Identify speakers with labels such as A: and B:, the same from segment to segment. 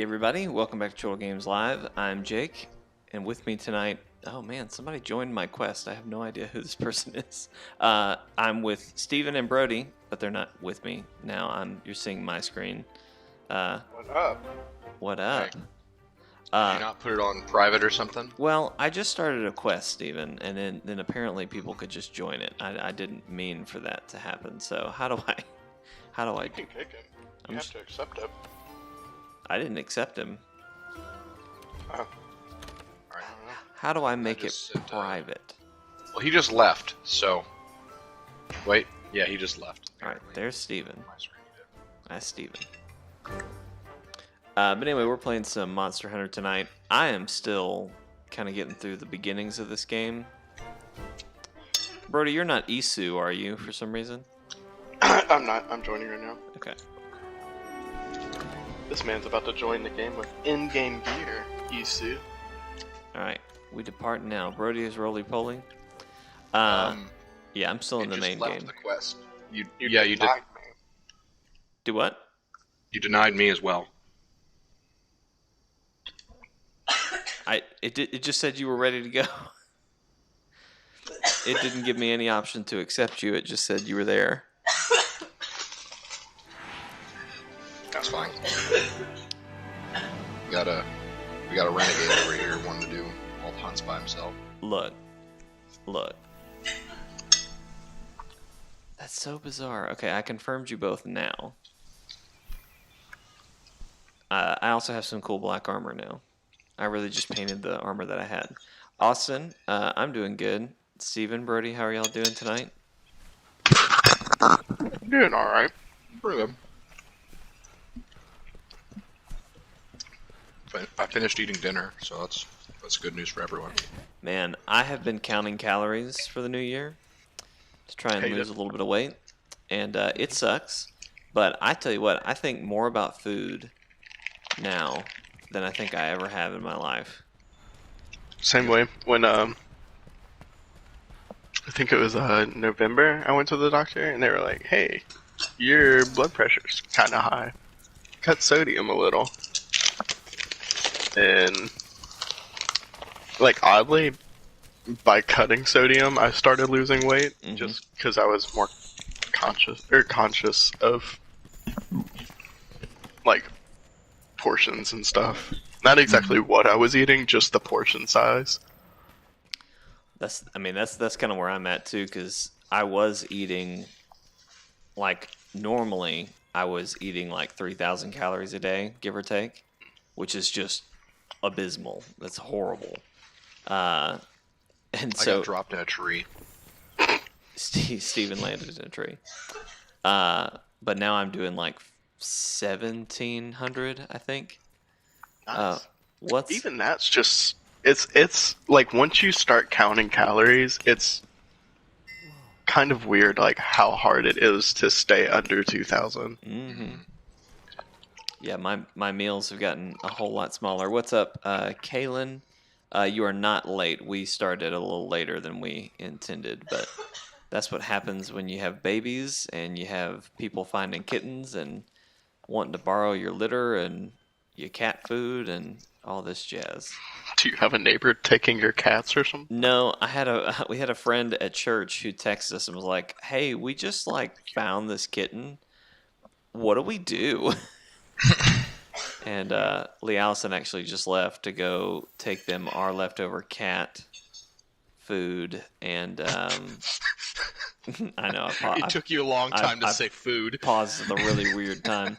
A: everybody, welcome back to Chortle Games Live. I'm Jake, and with me tonight, oh man, somebody joined my quest. I have no idea who this person is. I'm with Steven and Brody, but they're not with me now. You're seeing my screen.
B: What up?
A: What up?
B: Hey. Did you not put it on private or something?
A: Well, I just started a quest, Steven, and then apparently people could just join it. I didn't mean for that to happen. So how do I?
B: You can kick him. You have to accept it.
A: I didn't accept him.
B: Oh. Alright.
A: How do I make it private?
B: Well, he just left, so... Wait. Yeah, he just left.
A: Alright, there's Steven. That's Steven. But anyway, we're playing some Monster Hunter tonight. I am still kind of getting through the beginnings of this game. Brody, you're not Isu, are you, for some reason?
C: I'm not. I'm joining right now.
A: Okay.
C: This man's about to join the game with in-game gear. Isu.
A: Alright, we depart now. Brody is roly-poly. Yeah, I'm still in the main game.
B: The quest. You did.
C: Me.
A: Do what?
B: You denied me as well.
A: It just said you were ready to go. It didn't give me any option to accept you. It just said you were there.
B: That's fine. We got a renegade over here wanting to do all the hunts by himself.
A: Look. That's so bizarre. Okay, I confirmed you both now. I also have some cool black armor now. I really just painted the armor that I had. Austin, I'm doing good. Steven, Brody, how are y'all doing tonight?
C: Doing alright.
B: Pretty good. I finished eating dinner, so that's good news for everyone.
A: Man, I have been counting calories for the new year to try and lose a little bit of weight, and it sucks. But I tell you what, I think more about food now than I think I ever have in my life.
C: Same way. When I think it was November, I went to the doctor and they were like, "Hey, your blood pressure's kind of high. Cut sodium a little." And like oddly, by cutting sodium, I started losing weight just because I was more conscious of like portions and stuff. Not exactly what I was eating, just the portion size.
A: That's kind of where I'm at too, because I was eating like normally I was eating like 3,000 calories a day, give or take, which is just abysmal. That's horrible. And so
B: I got dropped in a tree.
A: Steven landed in a tree. But now I'm doing like 1,700, I think.
C: Nice. Even that's just it's like once you start counting calories, it's kind of weird like how hard it is to stay under 2,000.
A: Yeah, my meals have gotten a whole lot smaller. What's up, Kalin? You are not late. We started a little later than we intended, but that's what happens when you have babies and you have people finding kittens and wanting to borrow your litter and your cat food and all this jazz.
C: Do you have a neighbor taking your cats or something?
A: No, we had a friend at church who texted us and was like, "Hey, we just found this kitten. What do we do?" And Lee Allison actually just left to go take them our leftover cat food, and I know
B: It took you a long time to say food.
A: Paused at a really weird time.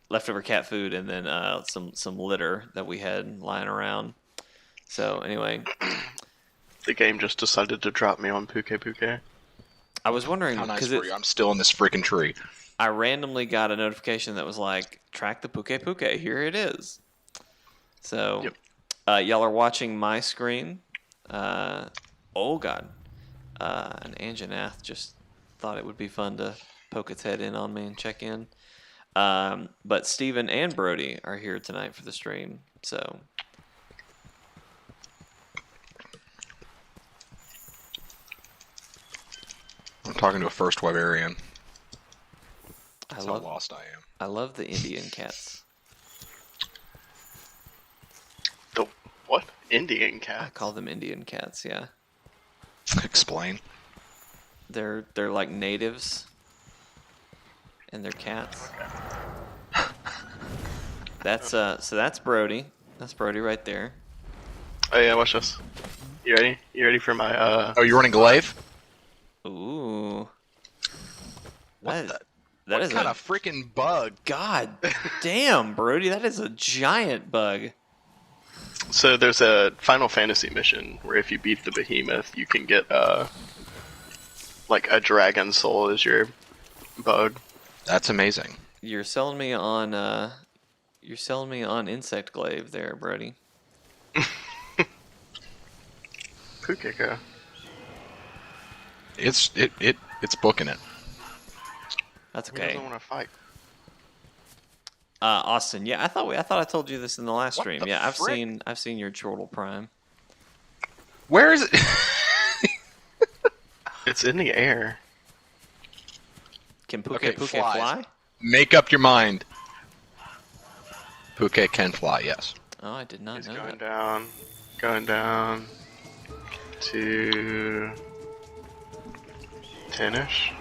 A: Leftover cat food, and then some litter that we had lying around. So anyway,
C: the game just decided to drop me on Puke Puke.
A: I was wondering
B: because I'm still in this freaking tree.
A: I randomly got a notification that was like, "Track the Puke Puke. Here it is." So, y'all are watching my screen. Oh god, an Anjanath just thought it would be fun to poke its head in on me and check in. But Steven and Brody are here tonight for the stream, so.
B: I'm talking to a first Wiberian.
A: How
B: lost I am.
A: I love the Indian cats.
C: What? Indian cats?
A: I call them Indian cats, yeah.
B: Explain.
A: They're like natives. And they're cats. That's so that's Brody. That's Brody right there.
C: Oh yeah, watch this. You ready? You ready for my
B: Oh, you're running glaive?
A: Ooh.
B: What
A: That is
B: kind of freaking bug?
A: God damn, Brody, that is a giant bug.
C: So there's a Final Fantasy mission where if you beat the behemoth, you can get like a dragon soul as your bug.
B: That's amazing.
A: You're selling me on insect glaive there, Brody.
C: Pukeka.
B: It's booking it.
A: That's
C: He
A: okay.
C: doesn't want to fight.
A: Austin, yeah, I thought I told you this in the last stream.
B: the
A: Yeah,
B: frick?
A: I've seen your Chortle Prime.
B: Where is it?
C: It's in the air.
A: Can Puke
B: Okay,
A: Puke
B: flies.
A: fly?
B: Make up your mind. Puke can fly, yes.
A: Oh, I did not
C: He's
A: know
C: going
A: that.
C: down to 10-ish.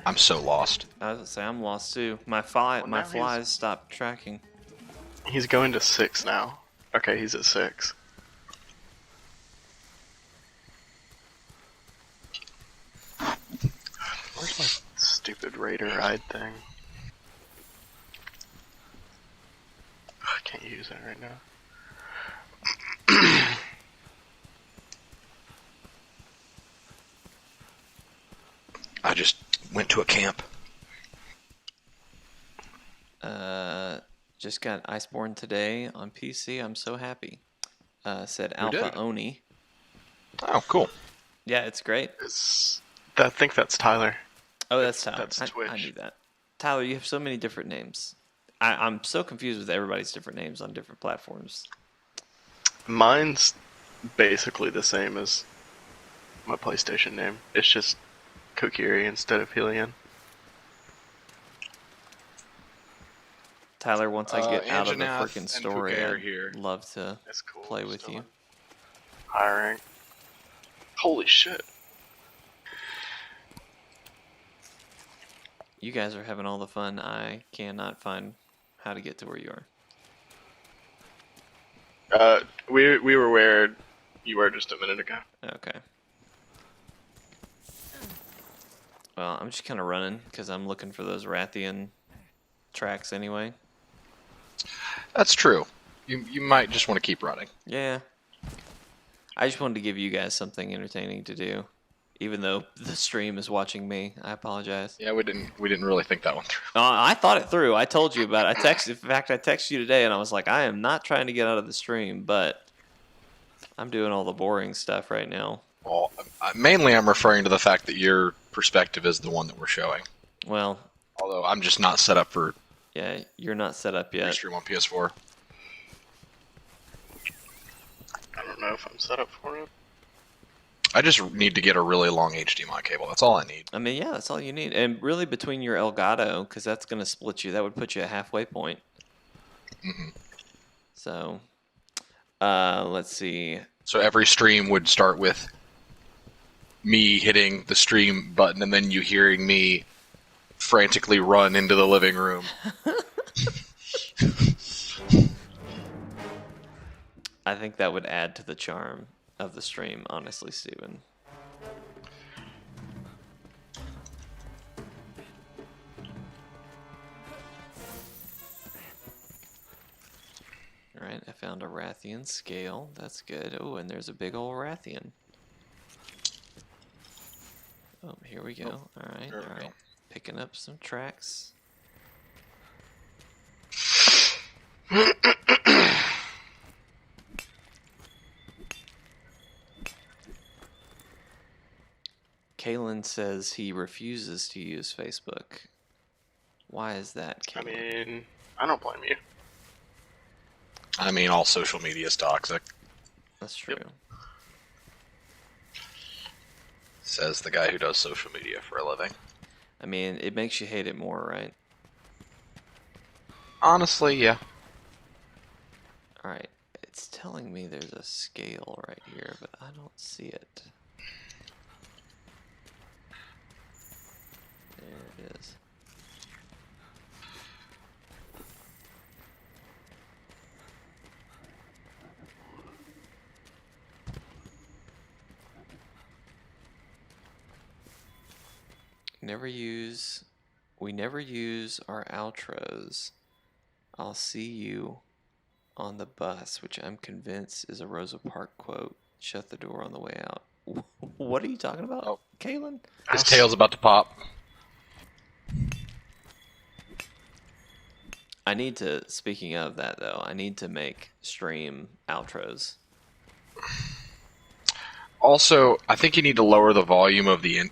B: I'm so lost.
A: I was gonna say I'm lost too. My
C: now
A: flies stopped tracking.
C: He's going to 6 now. Okay, he's at 6. Where's my stupid raider ride thing? I can't use it right now.
B: I just went to a camp.
A: Just got Iceborn today on PC. I'm so happy. Said
B: Who
A: Alpha
B: did?
A: Oni.
B: Oh, cool.
A: Yeah, it's great.
C: I think that's Tyler.
A: Oh, that's Tyler.
C: That's
A: I
C: Twitch.
A: knew that. Tyler, you have so many different names. I'm so confused with everybody's different names on different platforms.
C: Mine's basically the same as my PlayStation name. It's just Kokiri instead of Helion.
A: Tyler, once I get out of the
B: Anjanath
A: freaking
B: and
A: story,
B: Puke are
A: I'd
B: here.
A: love to
C: That's cool.
A: play with
C: Still
A: you.
C: in high rank. Holy shit.
A: You guys are having all the fun. I cannot find how to get to where you are.
C: We were where you were just a minute ago.
A: Okay. Well, I'm just kind of running because I'm looking for those Ratheon tracks anyway.
B: That's true. You might just want to keep running.
A: Yeah. I just wanted to give you guys something entertaining to do, even though the stream is watching me. I apologize.
B: Yeah, we didn't really think that one through.
A: I thought it through. I told you about it. I texted you today, and I was like, I am not trying to get out of the stream, but I'm doing all the boring stuff right now.
B: Well, mainly I'm referring to the fact that your perspective is the one that we're showing.
A: Well,
B: Although I'm just not set up for
A: yeah, you're not set up yet.
B: Livestream on PS4.
C: I don't know if I'm set up for it.
B: I just need to get a really long HDMI cable. That's all I need.
A: I mean, yeah, that's all you need. And really between your Elgato, because that's going to split you, that would put you at halfway point.
B: hmm
A: So, let's see.
B: So every stream would start with me hitting the stream button and then you hearing me frantically run into the living room.
A: I think that would add to the charm of the stream, honestly, Steven. Alright, I found a Ratheon scale. That's good. Oh, and there's a big old Ratheon. Oh, here we go. Alright,
B: there we
A: alright.
B: go.
A: Picking up some tracks. Kalin says he refuses to use Facebook. Why is that,
C: I
A: Kalin?
C: mean, I don't blame you.
B: I mean, all social media is toxic,
A: That's true.
B: says the guy who does social media for a living.
A: I mean, it makes you hate it more, right?
B: Honestly, yeah.
A: Alright, it's telling me there's a scale right here, but I don't see it. There it is. We never use our outros. I'll see you on the bus, which I'm convinced is a Rosa Parks quote. Shut the door on the way out. What are you talking about,
B: Oh.
A: Kalin?
B: His tail's about to pop.
A: I need to, speaking of that though, I need to make stream outros.
B: Also, I think you need to lower the volume of the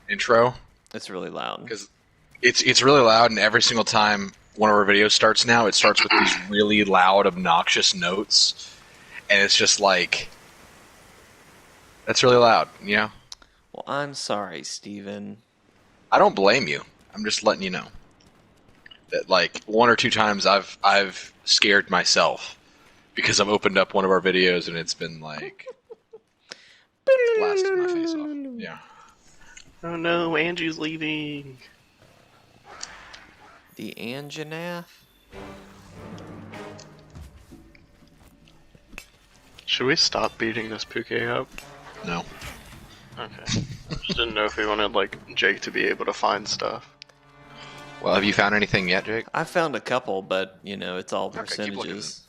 B: intro.
A: It's really loud.
B: Because it's really loud, and every single time one of our videos starts now, it starts with these really loud, obnoxious notes, and it's just like, that's really loud, you know?
A: Well, I'm sorry, Steven.
B: I don't blame you. I'm just letting you know that, like, one or two times I've scared myself because I've opened up one of our videos and it's been like blasting my face off. Yeah.
C: Oh no, Angie's leaving.
A: The Anjanath?
C: Should we stop beating this Puke up?
B: No.
C: Okay. I just didn't know if we wanted, like, Jake to be able to find stuff.
B: Well, have you found anything yet, Jake?
A: I found a couple, but, you know, it's all
B: Okay, keep looking.
A: percentages.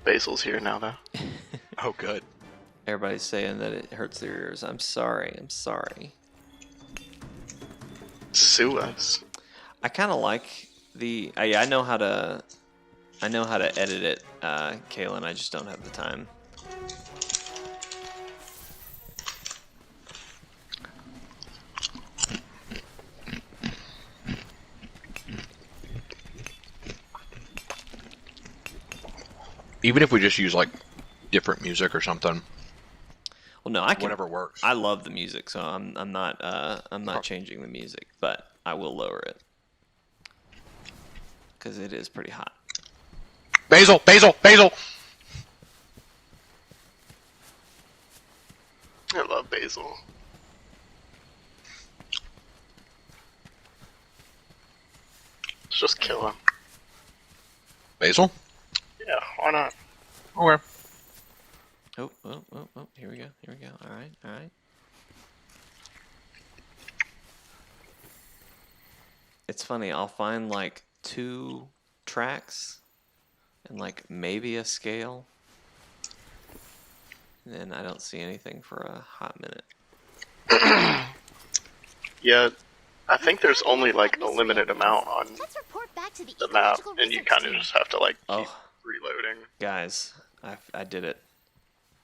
C: Basil's here now, though.
B: Oh, good.
A: Everybody's saying that it hurts their ears. I'm sorry. I'm sorry.
C: Sue us.
A: I kind of like the. I know how to. I know how to edit it, Kalin. I just don't have the time.
B: Even if we just use, like, different music or something.
A: Well, no, I can.
B: Whatever works.
A: I love the music, so I'm not changing the music, but I will lower it because it is pretty hot.
B: Basil! Basil! Basil!
C: I love Basil. Let's just kill him.
B: Basil?
C: Yeah, why not?
B: Okay.
A: Oh, here we go. Here we go. All right, all right. It's funny, I'll find like 2 tracks and like maybe a scale. And then I don't see anything for a hot minute.
C: Yeah, I think there's only like a limited amount on the map, and you kind of just have to like keep reloading.
A: Guys, I did it.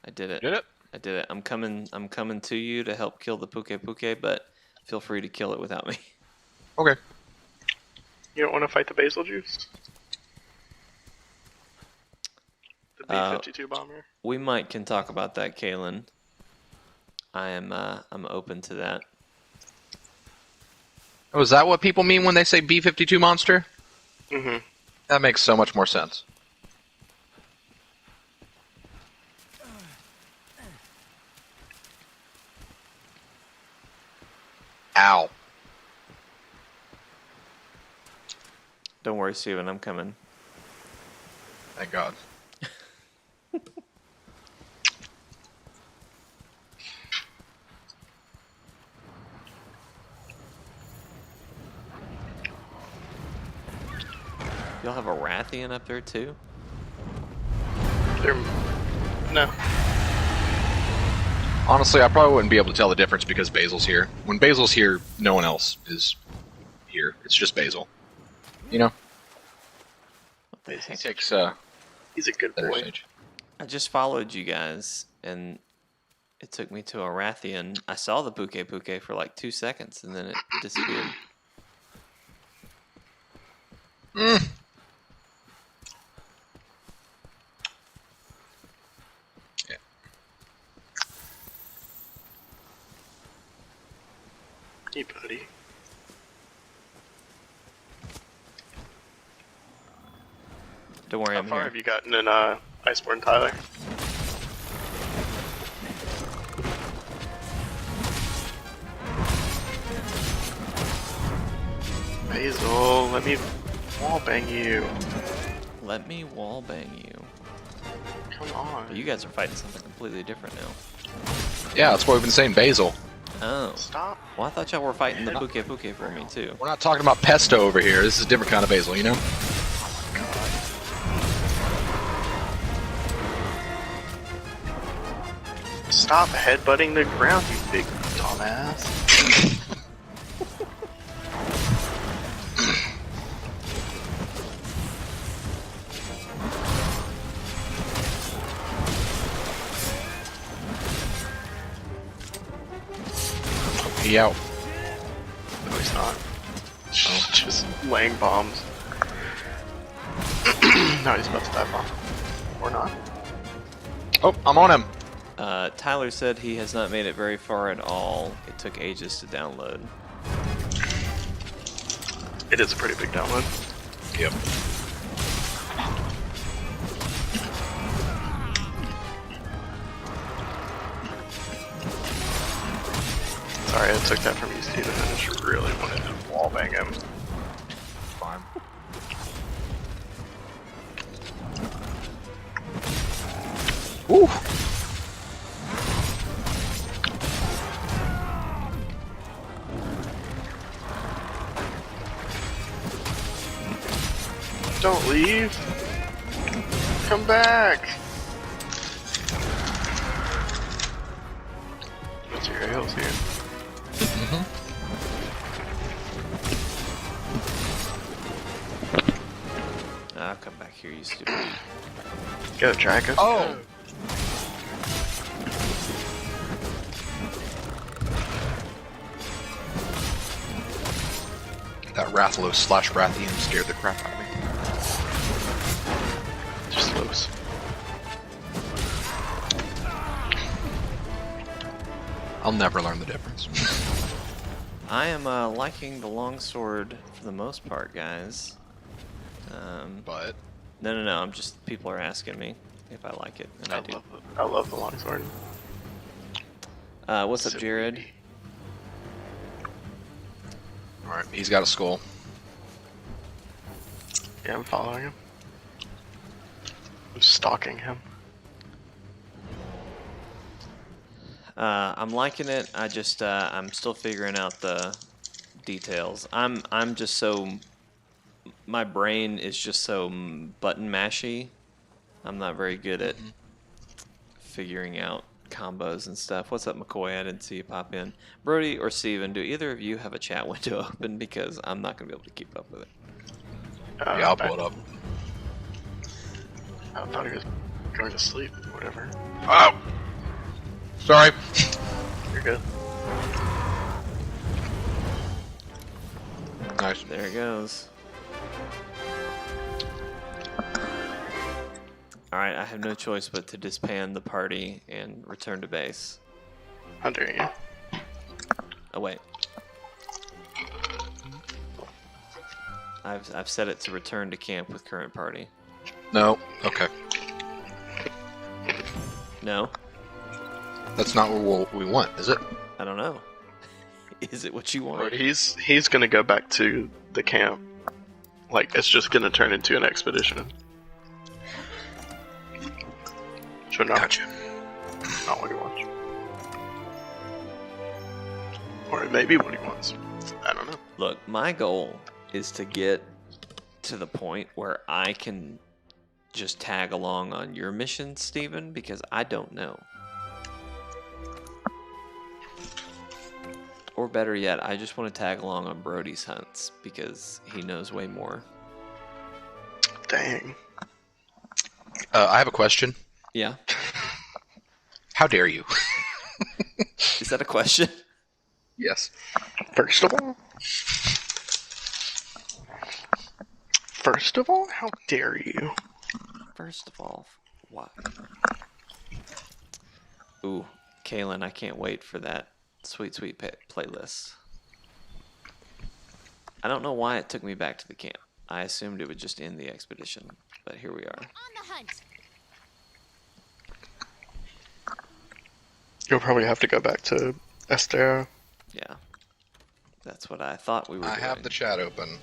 A: I did it.
B: Did it?
A: I did it. I'm coming to you to help kill the Puke, but feel free to kill it without me.
B: Okay.
C: You don't want to fight the Basil Juice? The B-52 bomber?
A: We can talk about that, Kalin. I'm open to that.
B: Oh, is that what people mean when they say B-52 monster?
C: Mm-hmm.
B: That makes so much more sense. Ow.
A: Don't worry, Steven, I'm coming.
B: Thank God.
A: Y'all have a Ratheon up there too?
C: No.
B: Honestly, I probably wouldn't be able to tell the difference because Basil's here. When Basil's here, no one else is here. It's just Basil. You know?
A: He
B: takes,
C: he's a good boy.
B: stage.
A: I just followed you guys, and it took me to a Ratheon. I saw the Puke for like 2 seconds, and then it disappeared.
B: Mm. Yeah.
A: Don't worry, I'm
C: How far
A: here.
C: have you gotten in Iceborn, Tyler? Basil, let me wallbang you.
A: Let me wallbang you.
C: Come on.
A: But you guys are fighting something completely different now.
B: Yeah, that's what we've been saying, Basil.
A: Oh.
C: Stop.
A: Well, I thought y'all were fighting the Puke for me, too.
B: We're not talking about pesto over here. This is a different kind of Basil, you know?
C: Stop headbutting the ground, you big dumbass.
B: He out.
C: No, he's not. Just laying bombs. No, he's about to dive bomb. Or not.
B: Oh, I'm on him.
A: Tyler said he has not made it very far at all. It took ages to download.
C: It is a pretty big download.
B: Yep.
C: Sorry, I took that from you, Steven. I just really wanted to wallbang him.
B: Fine. Woo!
C: Don't leave. Come back. What's your heals here?
A: I'll come back here, you stupid.
C: Go, Tracks.
B: Oh! That Rathalos / Ratheon scared the crap out of me.
C: Just loose.
B: I'll never learn the difference.
A: I am liking the longsword for the most part, guys.
B: But
A: No. I'm just people are asking me if I like it, and I do.
C: I love the longsword.
A: What's up, Jared?
B: alright, he's got a skull.
C: Yeah, I'm following him. I'm stalking him.
A: I'm liking it. I just I'm still figuring out the details. I'm just so my brain is just so button mashy. I'm not very good at figuring out combos and stuff. What's up, McCoy? I didn't see you pop in. Brody or Steven, do either of you have a chat window open? Because I'm not going to be able to keep up with it.
B: Yeah, I'll pull it up.
C: I thought he was going to sleep or whatever.
B: Oh! Sorry.
C: You're good.
B: Nice.
A: There it goes. Alright, I have no choice but to disband the party and return to base.
C: How dare you?
A: Oh, wait. I've set it to return to camp with current party.
B: No. Okay.
A: No?
B: That's not what we want, is it?
A: I don't know. Is it what you want?
C: But he's gonna go back to the camp. Like, it's just gonna turn into an expedition. So no,
B: Gotcha.
C: not what he wants. Or it may be what he wants. I don't know.
A: Look, my goal is to get to the point where I can just tag along on your mission, Steven, because I don't know. Or better yet, I just want to tag along on Brody's hunts because he knows way more.
C: Dang.
B: I have a question.
A: Yeah?
B: How dare you?
A: Is that a question?
B: Yes.
C: First of all, how dare you?
A: First of all, what? Ooh, Kalin, I can't wait for that sweet playlist. I don't know why it took me back to the camp. I assumed it would just end the expedition. but here we are.
D: On the hunt.
C: You'll probably have to go back to Estero.
A: Yeah. That's what I thought we were doing.
B: I have the chat open.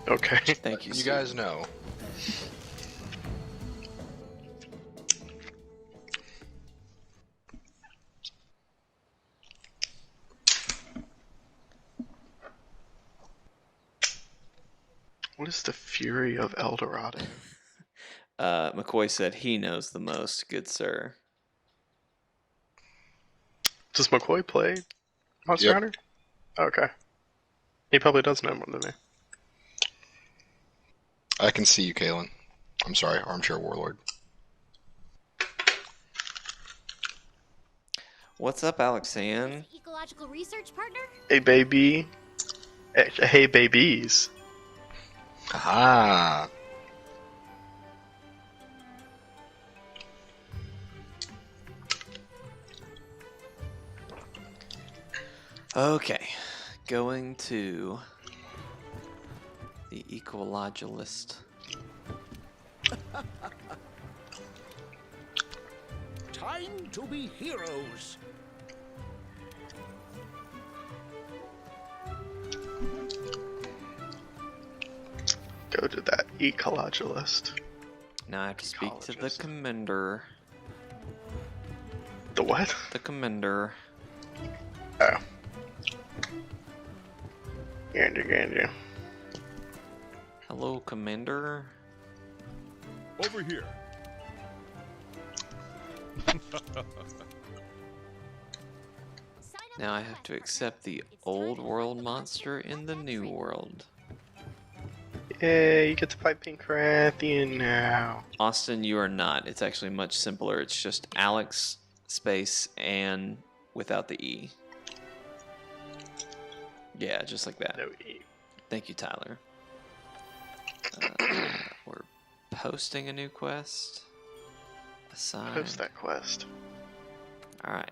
C: Okay.
A: Thank you,
B: You
A: Steve.
B: guys know.
C: What is the fury of El Dorado?
A: McCoy said he knows the most, good sir.
C: Does McCoy play Monster
B: Yep.
C: Hunter? Okay. He probably does know more than me.
B: I can see you, Kalin. I'm sorry, Armchair Warlord.
A: What's up, Alexan?
D: Ecological research partner?
C: Hey, baby. Hey, babies.
B: Ah.
A: Okay, going to the ecologist.
E: Time to be heroes.
C: Go to that ecologist.
A: Now I have to speak to the
C: Ecologist.
A: commander.
C: The what?
A: The commander.
C: Oh. Gander.
A: Hello, commander.
E: Over here.
A: Now I have to accept the old world monster in the new world.
C: Yay, you get to fight Pink Ratheon now.
A: Austin, you are not. It's actually much simpler. It's just Alex space and without the E. Yeah, just like that.
C: No E.
A: Thank you, Tyler. We're posting a new quest. Assign.
C: Post that quest.
A: Alright.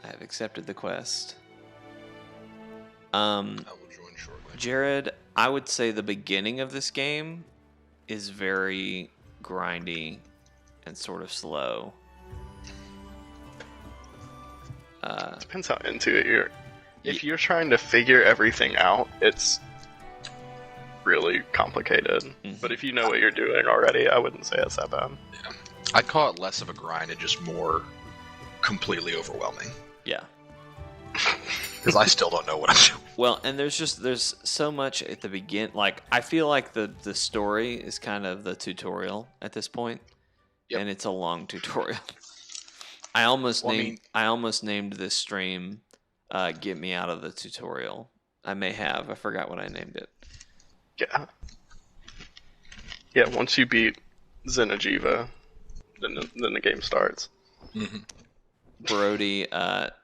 A: I have accepted the quest.
B: I will join shortly.
A: Jared, I would say the beginning of this game is very grindy and sort of slow.
C: Depends how into it you're. If you're trying to figure everything out, it's really complicated.
A: Mhm.
C: But if you know what you're doing already, I wouldn't say it's that bad.
B: Yeah. I'd call it less of a grind and just more completely overwhelming.
A: Yeah.
B: Because I still don't know what I'm doing.
A: Well, and there's so much at the begin. Like, I feel like the story is kind of the tutorial at this point,
B: Yep.
A: and it's a long tutorial. I almost
B: Well, I
A: named this stream "Get Me Out of the Tutorial." I may have. I forgot what I named it.
C: Yeah. Yeah, once you beat Xenojiva, then the game starts.
B: Mm-hmm.
A: Brody,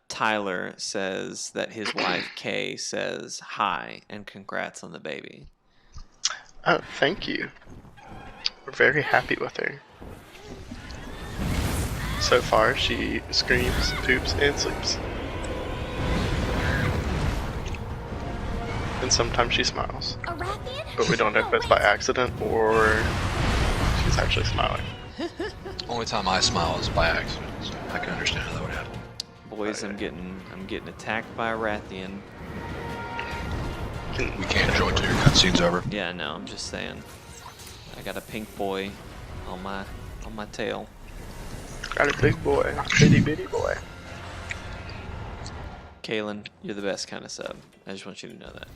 A: Tyler says that his wife Kay says hi and congrats on the baby.
C: Oh, thank you. We're very happy with her. So far, she screams, poops, and sleeps. And sometimes she smiles.
D: A Ratheon?
C: But we don't know if it's by accident or she's actually smiling.
B: Only time I smile is by accident, so I can understand how that would happen.
A: Boys, I'm getting attacked by a Ratheon.
B: We can't join till your cutscene's over.
A: Yeah, no, I'm just saying. I got a pink boy on my tail.
C: Got a big boy, bitty bitty boy.
A: Kalin, you're the best kind of sub. I just want you to know that.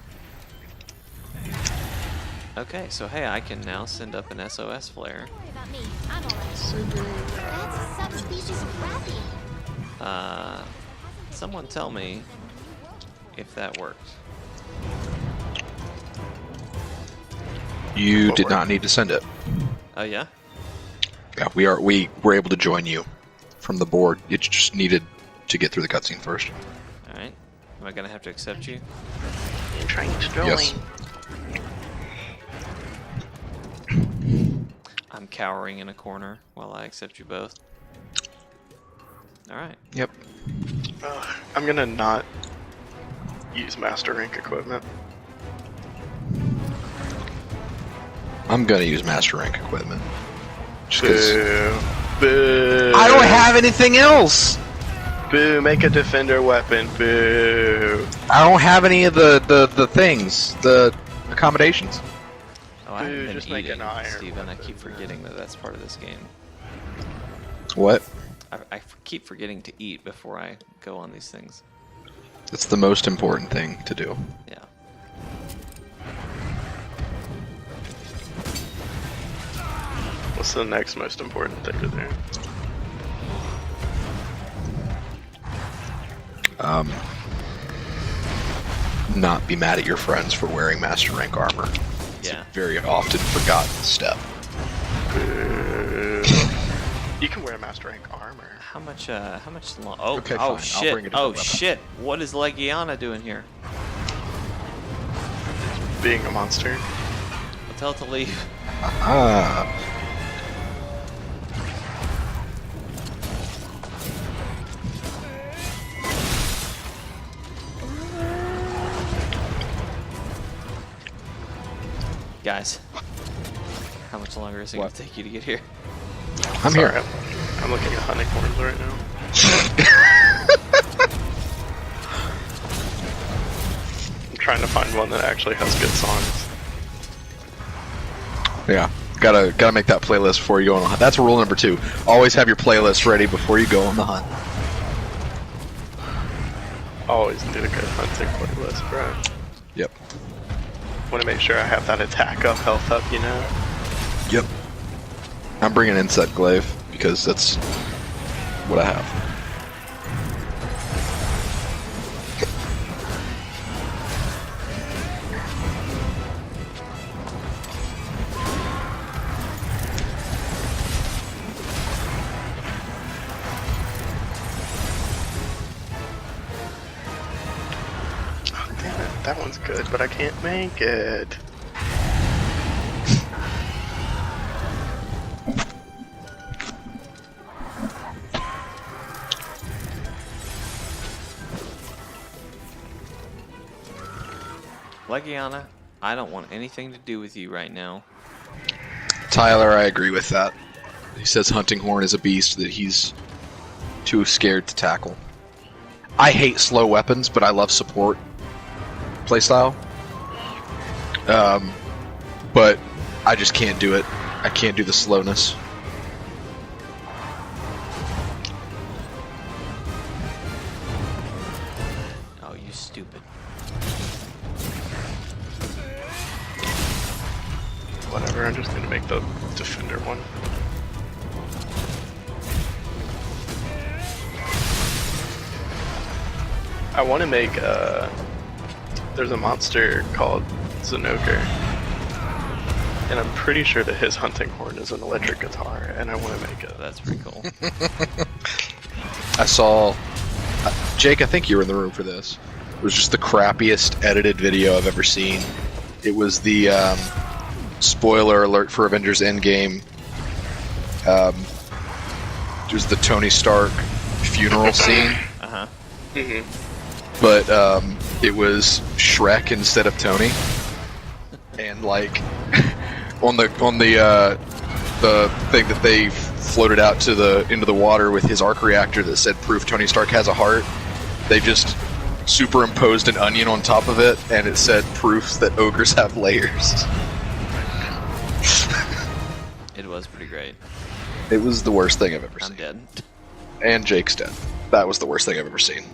A: Okay, so hey, I can now send up an SOS flare.
D: Don't worry about me. I'm alright. That's a subspecies of Ratheon.
A: Someone tell me if that worked.
B: You did not need to send it.
A: Oh yeah?
B: Yeah, we were able to join you from the board. You just needed to get through the cutscene first.
A: Alright. Am I gonna have to accept you?
C: I'm trying to join.
B: Yes.
A: I'm cowering in a corner while I accept you both. Alright.
B: Yep.
C: I'm gonna not use master rank equipment.
B: I'm gonna use master rank equipment. Just
C: Boo. Boo.
B: I don't have anything else!
C: Boo, make a defender weapon. Boo.
B: I don't have any of the things, the accommodations.
A: Oh, I haven't been
C: just make
A: eating,
C: an iron
A: Steven. I
C: weapon,
A: keep forgetting that that's part of this game.
B: What?
A: I keep forgetting to eat before I go on these things.
B: It's the most important thing to do.
A: Yeah.
C: What's the next most important thing to do?
B: Not be mad at your friends for wearing master rank armor. It's
A: Yeah.
B: a very often forgotten step.
C: Boo. You can wear master rank armor.
A: How much long? Oh,
B: Okay,
A: oh
B: fine. I'll
A: shit!
B: bring a different
A: Oh
B: weapon.
A: shit! What is Legiana doing here?
C: Being a monster.
A: I'll tell it to leave.
B: Ah.
A: Guys, how much longer is it going
B: What?
A: to take you to get here?
B: I'm
C: Sorry,
B: here.
C: I'm looking at hunting horns right now. I'm trying to find one that actually has good songs.
B: Yeah. Gotta make that playlist before you go on the hunt. That's rule number 2. Always have your playlist ready before you go on the hunt.
C: Always need a good hunting playlist, bro.
B: Yep.
C: Want to make sure I have that attack up, health up, you know?
B: Yep. I'm bringing Insect Glaive because that's what I have.
C: Oh, damn it. That one's good, but I can't make it.
A: Legiana, I don't want anything to do with you right now.
B: Tyler, I agree with that. He says Hunting Horn is a beast that he's too scared to tackle. I hate slow weapons, but I love support playstyle. But I just can't do it. I can't do the slowness.
A: Oh, you stupid.
C: Whatever, I'm just gonna make the defender one. I want to make there's a monster called Zenoker, and I'm pretty sure that his hunting horn is an electric guitar, and I want to make it.
A: That's pretty cool.
B: I saw... Jake, I think you were in the room for this. It was just the crappiest edited video I've ever seen. It was the... spoiler alert for Avengers Endgame. There's the Tony Stark funeral scene.
A: Uh-huh.
B: But it was Shrek instead of Tony, and like on the thing that they floated out to into the water with his arc reactor that said "Proof Tony Stark has a heart," they just superimposed an onion on top of it, and it said "Proof that ogres have layers."
A: It was pretty great.
B: It was the worst thing I've ever
A: I'm
B: seen.
A: dead.
B: And Jake's dead. That was the worst thing I've ever seen.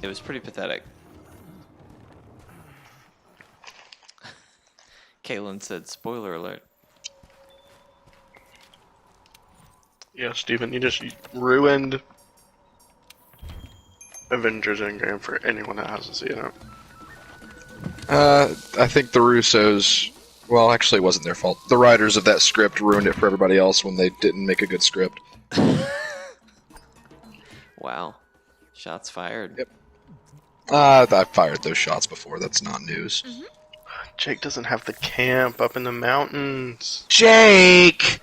A: It was pretty pathetic. Kalin said, spoiler alert.
C: Yeah, Steven, you just ruined Avengers Endgame for anyone that hasn't seen it.
B: I think the Russos... Well, actually, it wasn't their fault. The writers of that script ruined it for everybody else when they didn't make a good script.
A: Wow. Shots fired.
B: Yep. I've fired those shots before. That's not news.
C: Jake doesn't have the camp up in the mountains.
B: Jake!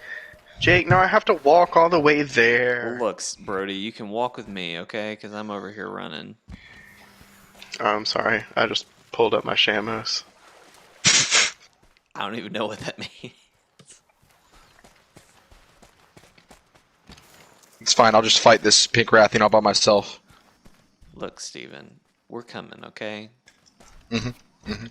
C: Jake, now I have to walk all the way there.
A: Well, look, Brody, you can walk with me, okay? Because I'm over here running.
C: I'm sorry. I just pulled up my Shamos.
A: I don't even know what that means.
B: It's fine. I'll just fight this pink Ratheon all by myself.
A: Look, Steven, we're coming, okay?
B: Mm-hmm. Mm-hmm.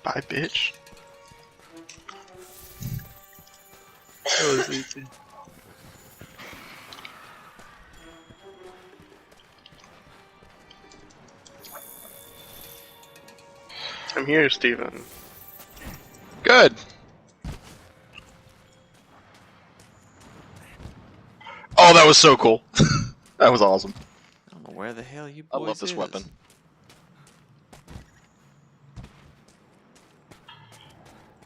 C: Bye, bitch. That was easy. I'm here, Steven.
B: Good. Oh, that was so cool. That was awesome.
A: I don't know where the hell you
B: I
A: boys
B: love this
A: is.
B: weapon.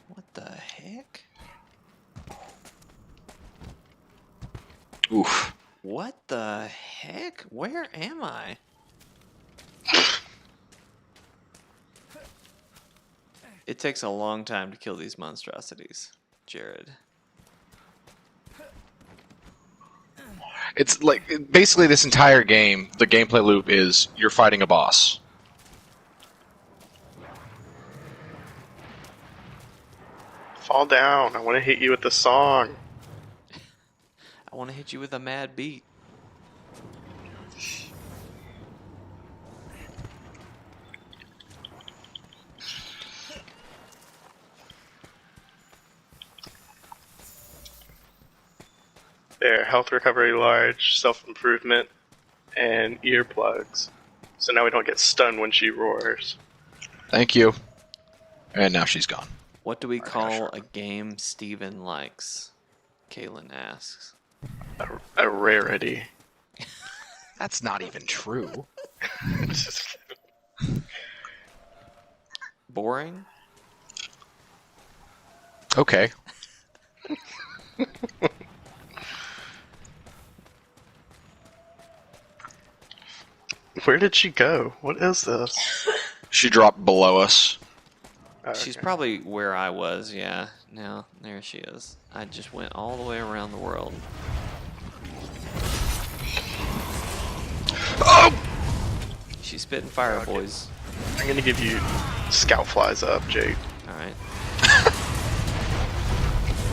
A: What the heck?
B: Oof.
A: What the heck? Where am I? It takes a long time to kill these monstrosities, Jared.
B: It's like, basically this entire game, the gameplay loop is you're fighting a boss.
C: Fall down. I want to hit you with the song.
A: I want to hit you with a mad beat.
C: There, health recovery large, self-improvement, and earplugs. So now we don't get stunned when she roars.
B: Thank you. And now she's gone.
A: What do we call a game Steven likes? Kalin asks.
C: A rarity.
B: That's not even true.
A: Boring?
B: Okay.
C: Where did she go? What is this?
B: She dropped below us.
C: Oh,
A: She's
C: okay.
A: probably where I was, yeah. Now, there she is. I just went all the way around the world.
B: Oh!
A: She's spitting fire,
C: Okay.
A: boys.
C: I'm gonna give you scout flies up, Jake,
A: Alright,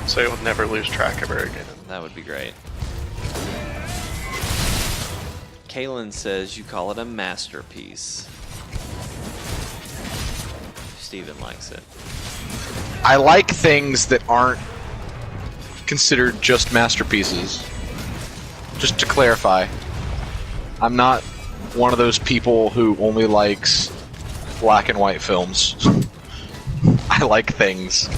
C: so you'll never lose track of her again.
A: that would be great. Kalin says you call it a masterpiece. Steven likes it.
B: I like things that aren't considered just masterpieces. Just to clarify, I'm not one of those people who only likes black and white films. I like things.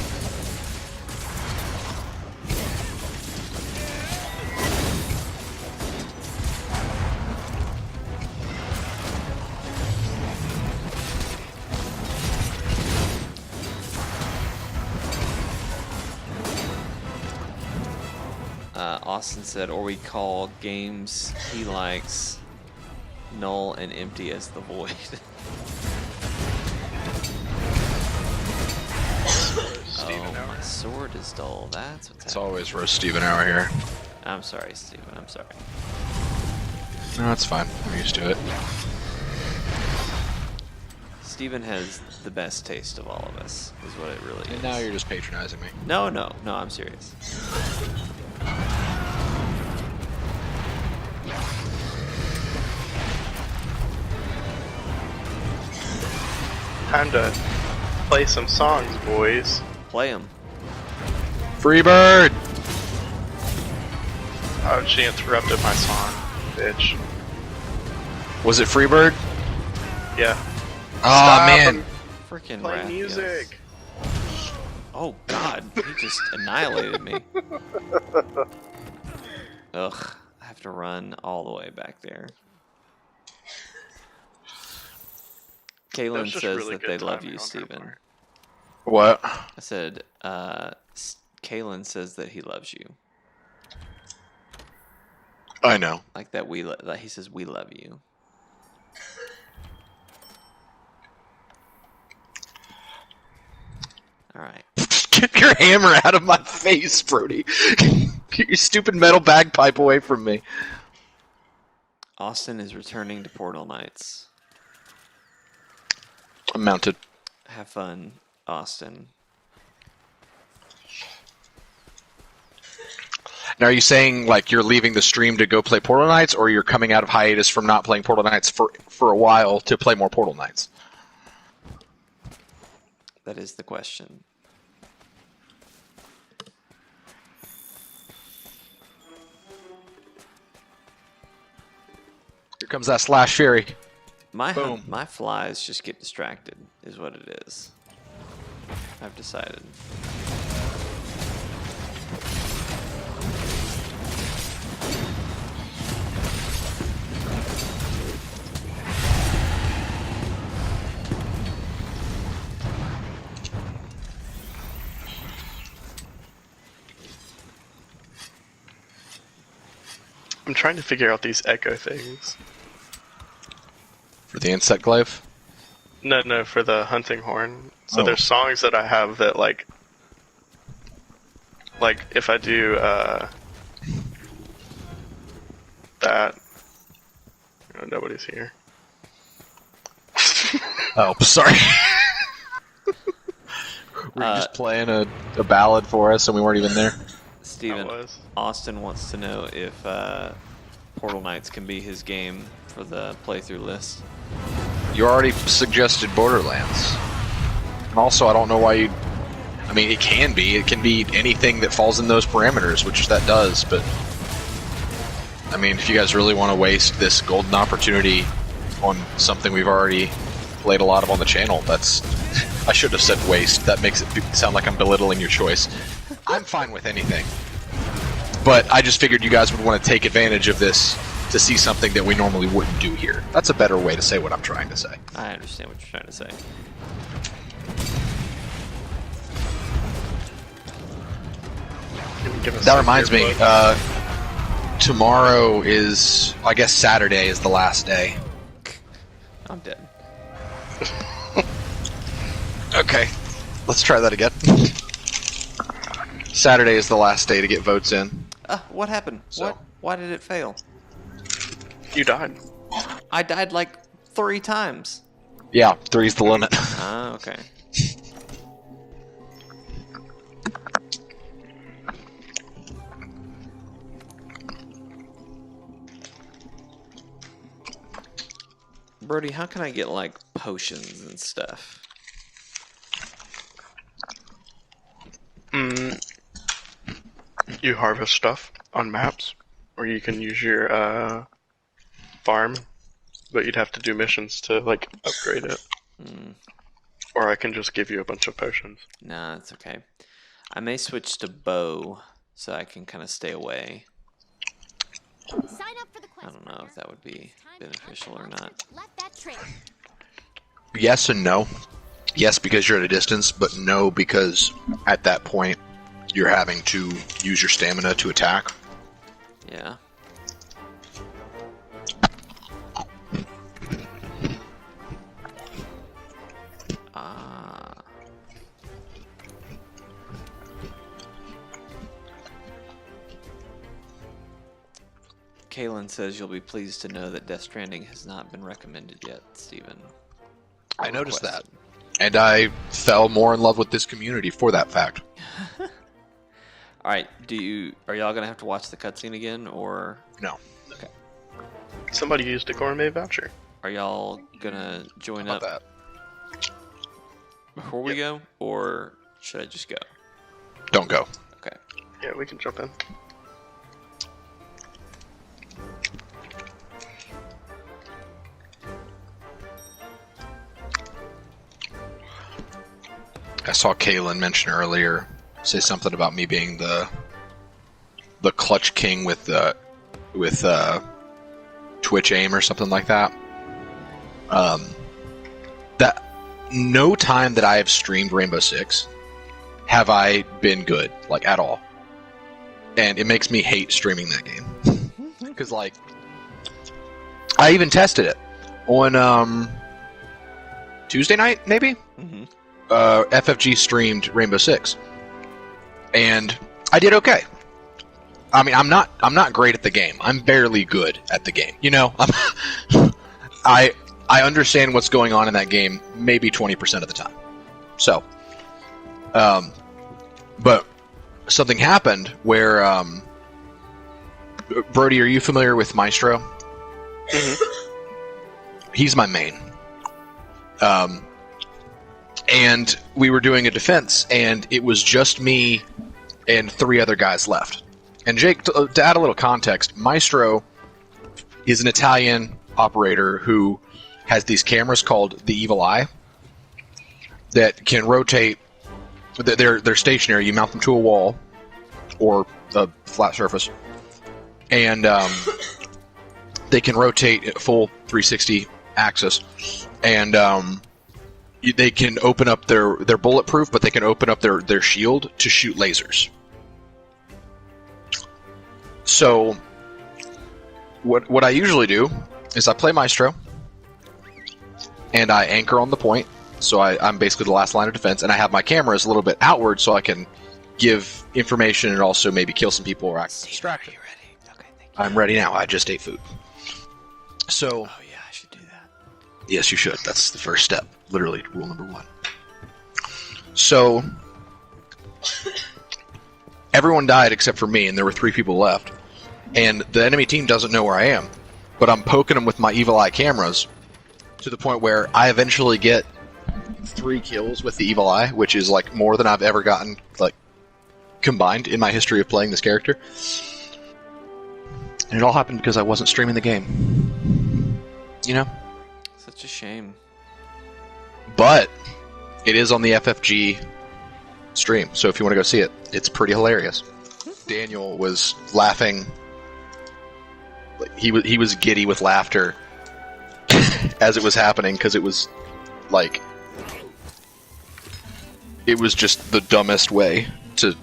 A: Austin said, or we call games he likes null and empty as the void. Oh, my sword is dull. That's what's
B: It's
A: happening.
B: always roast Steven hour here.
A: I'm sorry, Steven. I'm sorry.
B: No, it's fine. I'm used to it.
A: Steven has the best taste of all of us, is what it really is.
B: And now you're just patronizing me.
A: No, I'm serious.
C: Time to play some songs, boys.
A: Play him.
B: Freebird!
C: Oh, she interrupted my song, bitch.
B: Was it Freebird?
C: Yeah.
B: Oh
C: Stop
B: man.
A: Freaking
C: Play
A: Ratheon.
C: music.
A: Oh god, he just annihilated me. Ugh, I have to run all the way back there. Kalin
C: That's just
A: says
C: really
A: that
C: good
A: they love
C: timing
A: you,
C: on her
A: Steven.
C: part.
B: What?
A: I said, Kalin says that he loves you.
B: I know.
A: Like that like he says we love you. All right.
B: Get your hammer out of my face, Brody. Get your stupid metal bagpipe away from me.
A: Austin is returning to Portal Knights.
B: I'm mounted.
A: Have fun, Austin.
B: Now, are you saying like you're leaving the stream to go play Portal Knights, or you're coming out of hiatus from not playing Portal Knights for a while to play more Portal Knights?
A: That is the question.
B: Here comes that Slash Fury.
A: My flies just get distracted, is what it is. I've decided.
C: I'm trying to figure out these echo things.
B: For the insect glaive?
C: No, for the hunting horn. So there's songs that I have that like if I do that. Oh, nobody's here.
B: Oh, sorry. Were you just playing a ballad for us and we weren't even there?
A: Steven, Austin wants to know if Portal Knights can be his game for the playthrough list.
B: You already suggested Borderlands. And also, I don't know why you... I mean, it can be. It can be anything that falls in those parameters, which that does, but... I mean, if you guys really want to waste this golden opportunity on something we've already played a lot of on the channel, that's... I should have said waste. That makes it sound like I'm belittling your choice. I'm fine with anything. But I just figured you guys would want to take advantage of this to see something that we normally wouldn't do here. That's a better way to say what I'm trying to say.
A: I understand what you're trying to say.
B: That reminds me, tomorrow is, I guess Saturday is the last day.
A: I'm dead.
B: Okay, let's try that again. Saturday is the last day to get votes in.
A: What happened?
B: So.
A: Why did it fail?
C: You died.
A: I died like 3 times.
B: Yeah, 3's the limit.
A: Ah, okay. Brody, how can I get like potions and stuff?
C: You harvest stuff on maps, or you can use your farm, but you'd have to do missions to like upgrade it. Or I can just give you a bunch of potions.
A: Nah, it's okay. I may switch to bow so I can kind of stay away.
D: Sign up for the quest.
A: I don't know if that would be beneficial or not.
B: Yes and no. Yes, because you're at a distance, but no, because at that point you're having to use your stamina to attack.
A: Yeah. Kalin says you'll be pleased to know that Death Stranding has not been recommended yet, Steven.
B: I noticed that. And I fell more in love with this community for that fact.
A: Alright, are y'all gonna have to watch the cutscene again, or?
B: No.
A: Okay.
C: Somebody used a gourmet voucher.
A: Are y'all gonna join up
B: that?
A: before we go, or should I just go?
B: Don't go.
A: Okay.
C: Yeah, we can jump in.
B: I saw Kalin mention earlier, say something about me being the clutch king with Twitch aim or something like that. That no time that I have streamed Rainbow Six have I been good, like at all, and it makes me hate streaming that game because like I even tested it on Tuesday night maybe. FFG streamed Rainbow Six, and I did okay. I mean, I'm not great at the game. I'm barely good at the game. You know, I understand what's going on in that game maybe 20% of the time. So, but something happened where, Brody, are you familiar with Maestro? Mm-hmm. He's my main. And we were doing a defense, and it was just me and 3 other guys left. And Jake, to add a little context, Maestro is an Italian operator who has these cameras called the Evil Eye that can rotate. They're stationary. You mount them to a wall or a flat surface, and they can rotate at full 360 axis. And they can open up their bulletproof, but they can open up their shield to shoot lasers. So, what I usually do is I play Maestro, and I anchor on the point, so I'm basically the last line of defense, and I have my cameras a little bit outward so I can give information and also maybe kill some people or act distracted. Are you ready? Okay, thank you. I'm ready now. I just ate food. So,
A: oh yeah, I should do that.
B: Yes, you should. That's the first step. Literally, rule number 1. So, everyone died except for me, and there were 3 people left. And the enemy team doesn't know where I am, but I'm poking them with my Evil Eye cameras to the point where I eventually get 3 kills with the Evil Eye, which is like more than I've ever gotten, like, combined in my history of playing this character. And it all happened because I wasn't streaming the game. You know?
A: Such a shame.
B: But it is on the FFG stream, so if you want to go see it, it's pretty hilarious. Daniel was laughing. He was giddy with laughter as it was happening, because it was like, it was just the dumbest way to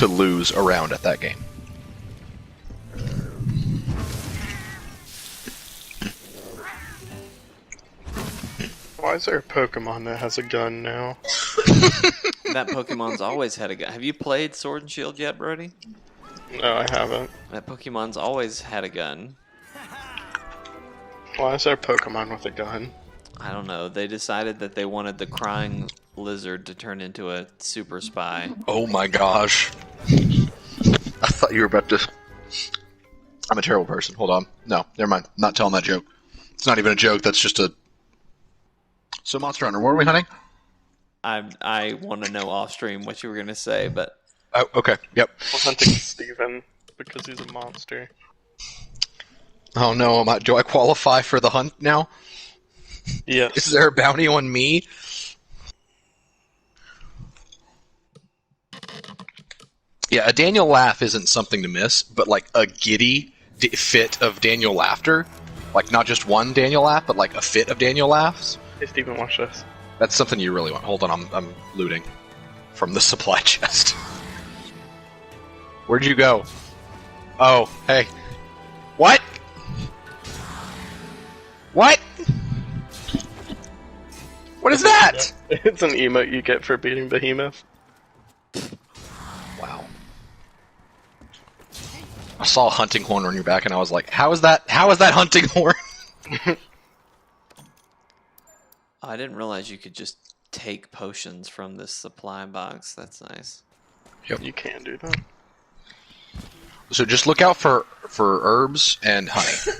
B: lose around at that game.
C: Why is there a Pokemon that has a gun now?
A: That Pokemon's always had a gun. Have you played Sword and Shield yet, Brody?
C: No, I haven't.
A: That Pokemon's always had a gun.
C: Why is there a Pokemon with a gun?
A: I don't know. They decided that they wanted the crying lizard to turn into a super spy.
B: Oh my gosh. I thought you were about to... I'm a terrible person. Hold on. No, never mind. I'm not telling that joke. It's not even a joke. That's just a... So, Monster Hunter, what are we hunting?
A: I want to know off stream what you were going to say, but...
B: Oh, okay. Yep.
C: We're hunting Steven because he's a monster.
B: Oh no, do I qualify for the hunt now?
C: Yes.
B: Is there a bounty on me? Yeah, a Daniel laugh isn't something to miss, but like a giddy fit of Daniel laughter, like not just one Daniel laugh, but like a fit of Daniel laughs.
C: Hey Steven, watch this.
B: That's something you really want. Hold on, I'm looting from the supply chest. Where'd you go? Oh, hey. What? What? What is that?
C: It's an emote you get for beating Behemoth.
B: Wow. I saw a hunting horn on your back and I was like, how is that hunting horn?
A: I didn't realize you could just take potions from this supply box. That's nice.
C: Yep. You can do that.
B: So just look out for herbs and honey.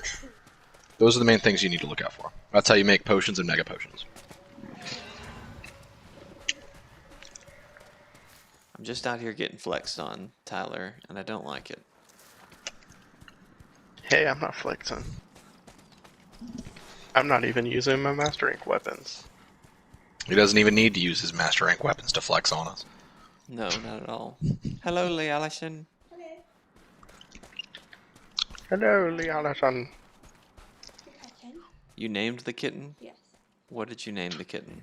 B: Those are the main things you need to look out for. That's how you make potions and mega potions.
A: I'm just out here getting flexed on, Tyler, and I don't like it.
C: Hey, I'm not flexing. I'm not even using my Master Rank weapons.
B: He doesn't even need to use his Master Rank weapons to flex on us.
A: No, not at all. Hello, Lee Allison.
C: Hello, Lee Allison.
A: You named the kitten?
F: Yes.
A: What did you name the kitten?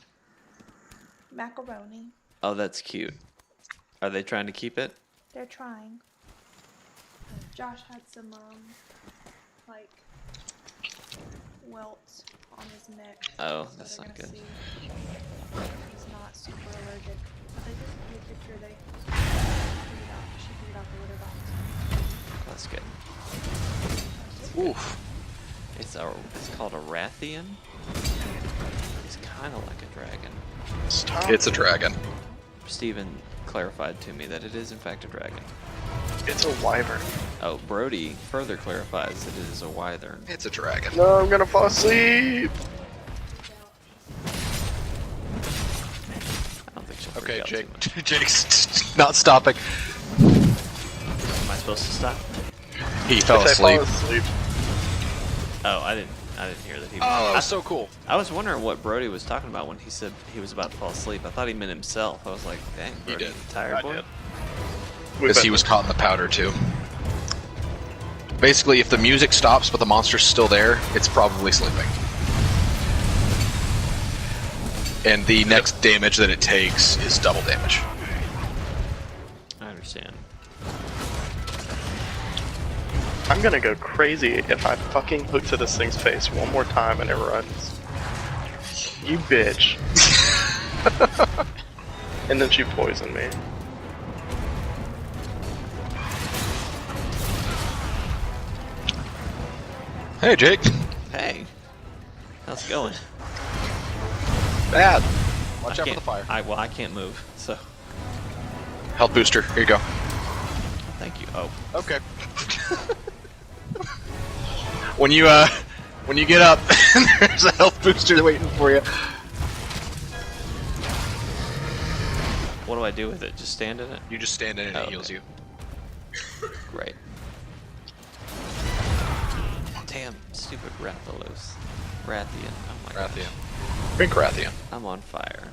F: Macaroni.
A: Oh, that's cute. Are they trying to keep it?
F: They're trying. Josh had some, like, welts on his neck.
A: Oh,
F: so
A: that's
F: they're
A: not
F: gonna
A: good.
F: see. He's not super allergic. But they just took a picture. She figured out the litter box.
A: That's good.
B: Oof.
A: It's called a Ratheon. It's kind of like a dragon.
C: Stop.
B: It's a dragon.
A: Steven clarified to me that it is in fact a dragon.
C: It's a wyvern.
A: Oh, Brody further clarifies that it is a wyvern.
B: It's a dragon.
C: No, I'm gonna fall asleep.
A: I don't think she'll freak
B: Okay,
A: out
B: Jake.
A: too much.
B: Jake's not stopping.
A: Am I supposed to stop?
B: He fell
C: If I
B: asleep.
C: fall asleep.
A: Oh, I didn't hear that he.
B: Oh, so cool.
A: I was wondering what Brody was talking about when he said he was about to fall asleep. I thought he meant himself. I was like, dang, Brody,
B: did.
A: tired
C: I
A: boy.
C: did.
B: Because he was caught in the powder too. Basically, if the music stops but the monster's still there, it's probably sleeping. And the next damage that it takes is double damage.
A: I understand.
C: I'm gonna go crazy if I fucking hook to this thing's face one more time and it runs. You bitch. And then she poisoned me.
B: Hey, Jake.
A: Hey, how's it going?
B: Bad. Watch
A: I
B: out for
A: can't-
B: the fire.
A: I can't move, so
B: Health booster. Here you go.
A: thank you. Oh,
B: Okay. when you get up, there's a health booster waiting for you.
A: what do I do with it? Just stand in it?
B: You just stand in it and
A: Oh,
B: it heals
A: okay.
B: you.
A: Great. Damn, stupid Rathalos. Ratheon. Oh my god.
B: Ratheon. Drink Ratheon.
A: I'm on fire.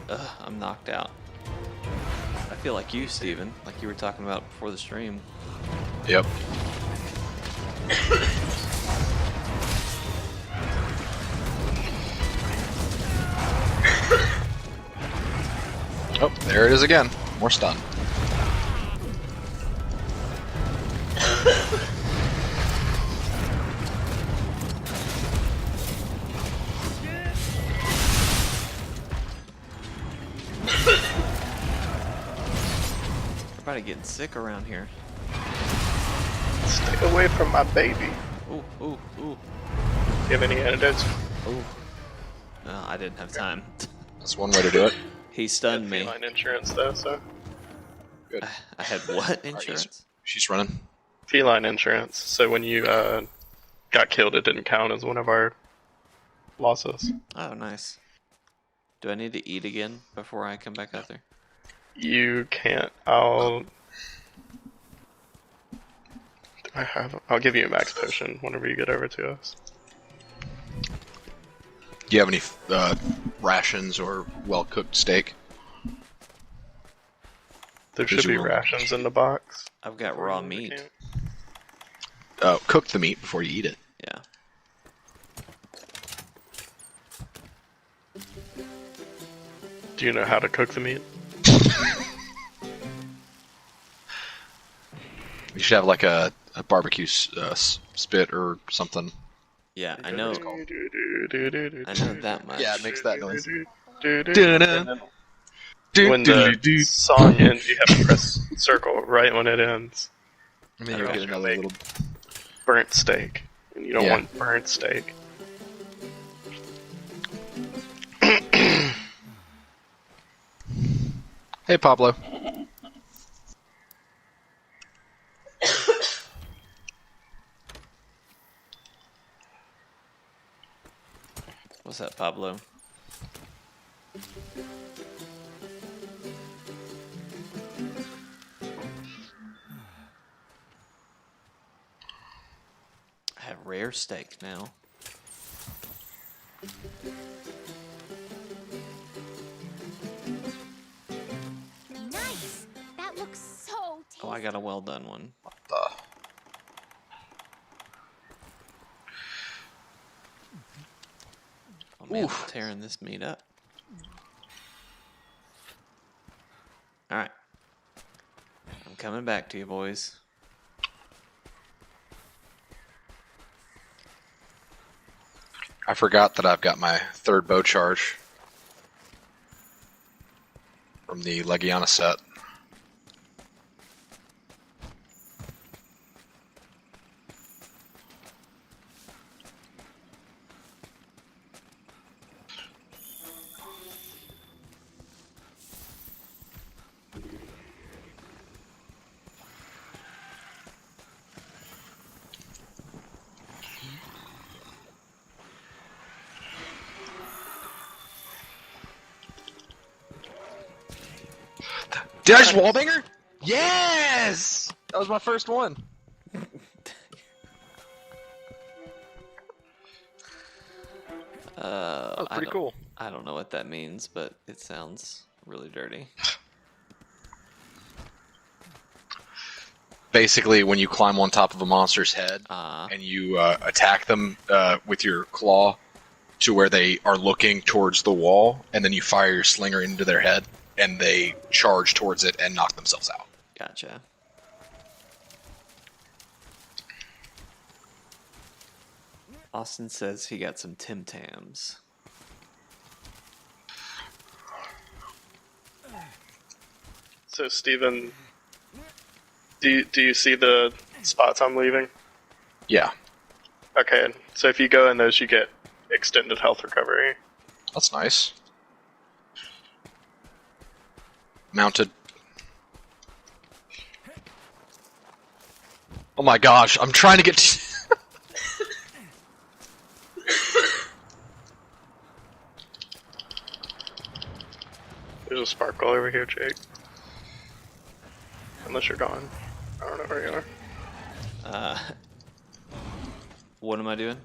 A: Ugh, I'm knocked out. I feel like you, Steven, like you were talking about before the stream.
B: Yep. Oh, there it is again. More stun.
A: Everybody getting sick around here.
C: Stay away from my baby.
A: Ooh, ooh, ooh,
C: You have any antidotes?
A: ooh. No, I didn't have time.
B: That's one way to do it.
A: He stunned me.
C: Feline insurance though, so
B: Good.
A: I had what insurance?
B: She's running.
C: feline insurance. So when you got killed, it didn't count as one of our losses.
A: Oh, nice. Do I need to eat again before I come back out there?
C: You can't. I'll give you a max potion whenever you get over to us.
B: Do you have any rations or well-cooked steak?
C: There should be rations in the box.
A: I've got raw meat.
B: Cook the meat before you eat it.
A: Yeah.
C: Do you know how to cook the meat?
B: You should have like a barbecue spit or something.
A: Yeah, I know. I know that much.
B: Yeah, it makes that noise.
C: When the song ends, you have to press circle right when it ends.
B: And then you'll get another
C: Make
B: little.
C: burnt steak, and you don't
B: Yeah.
C: want burnt steak.
B: Hey, Pablo.
A: What's that, Pablo? That rare steak now.
D: Nice. That looks so tasty.
A: Oh, I got a well done one.
B: What the?
A: Oh man,
B: Oof.
A: I'm tearing this meat up. All right. I'm coming back to you, boys.
B: I forgot that I've got my third bow charge from the Legiana set. Did I just wallbanger? Yes! That was my first one. That was pretty cool.
A: I don't know what that means, but it sounds really dirty.
B: Basically, when you climb on top of a monster's head and you attack them with your claw to where they are looking towards the wall, and then you fire your slinger into their head, and they charge towards it and knock themselves out.
A: Gotcha. Austin says he got some Tim Tams.
C: So, Steven, do you see the spots I'm leaving?
B: Yeah,
C: Okay, so if you go in those, you get extended health recovery.
B: that's nice. Mounted. Oh my gosh, I'm trying to get to...
C: There's a sparkle over here, Jake. Unless you're gone. I don't know where you are.
A: What am I doing?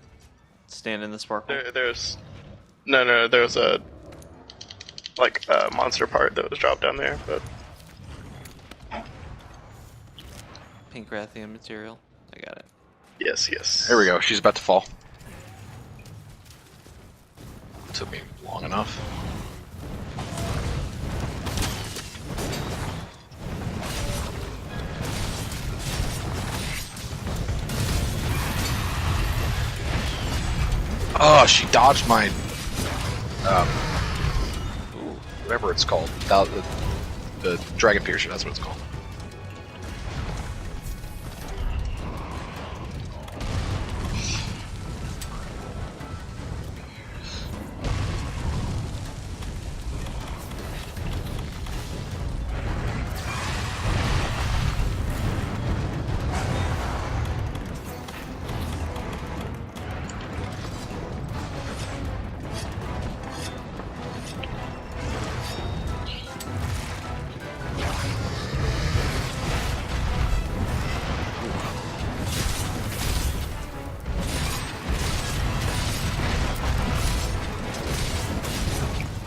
A: Stand in the sparkle?
C: There's a monster part that was dropped down there, but
A: Pink Ratheon material. I got it.
C: yes.
B: There we go, she's about to fall. Took me long enough. Oh, she dodged my, whatever it's called. The Dragon Piercer, that's what it's called.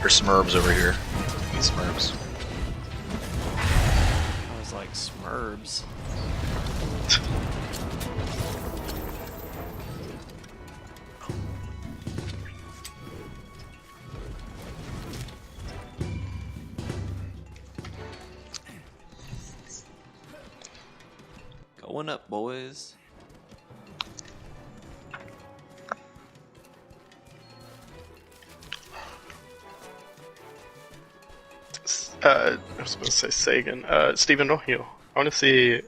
B: There's Smurfs over here. These Smurfs.
A: I was like, Smurfs. Going up, boys.
C: I was supposed to say Sagan. Steven, don't heal. I want to see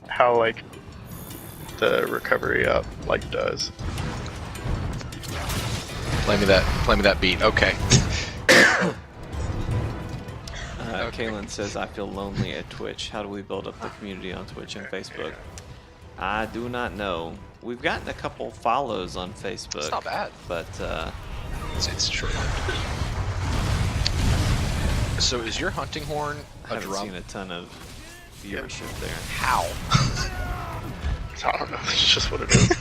C: how the recovery up does.
B: Play me that beat. Okay.
A: Kalin says, I feel lonely at Twitch. How do we build up the community on Twitch and Facebook? I do not know. We've gotten a couple follows on Facebook.
B: It's not bad.
A: But,
B: It's true. So is your hunting horn
A: I
B: a
A: haven't
B: drum?
A: seen a ton of viewership there.
B: How?
C: I don't know. It's just what it is.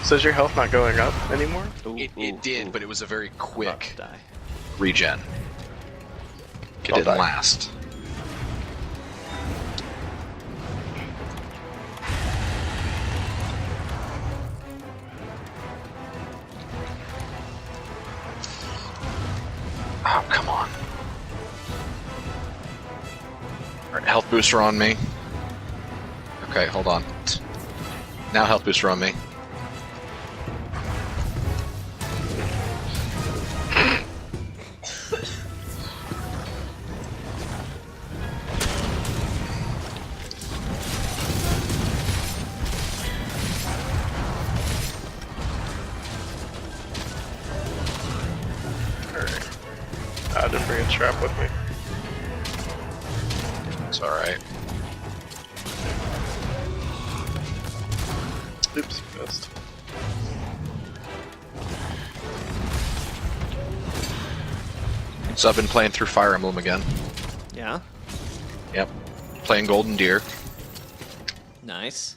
C: So is your health not going up anymore?
B: It did, but it was a very quick
A: Die.
B: regen. It
C: I'll
B: didn't
C: die.
B: last. Oh, come on. Alright, health booster on me. Okay, hold on. Now health booster on me.
C: Alright. I didn't bring a trap with me.
B: It's alright.
C: Oops, missed.
B: So I've been playing through Fire Emblem again.
A: Yeah.
B: Yep. Playing Golden Deer.
A: Nice.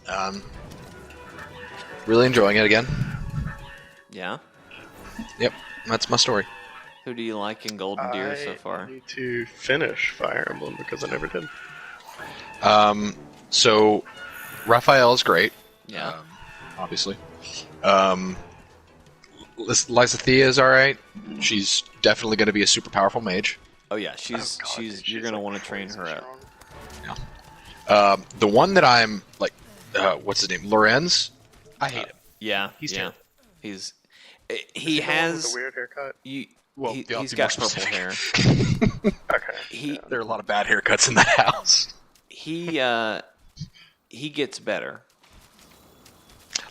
B: Really enjoying it again.
A: Yeah.
B: Yep. That's my story.
A: Who do you like in Golden Deer so far?
C: I need to finish Fire Emblem because I never did.
B: So Raphael is great.
A: Yeah.
B: Obviously. Lysithea is alright. She's definitely going to be a super powerful mage.
A: Oh yeah, she's you're gonna want to train her up.
B: The one that I'm like, what's his name? Lorenz. I hate him.
A: Yeah,
B: He's
A: yeah.
B: terrible.
A: He
C: Is he the one with
A: has
C: the weird haircut.
B: Well,
A: he's
B: yeah, I'll be
A: got
B: more
A: purple hair.
C: Okay.
B: There are a lot of bad haircuts in that house.
A: He gets better.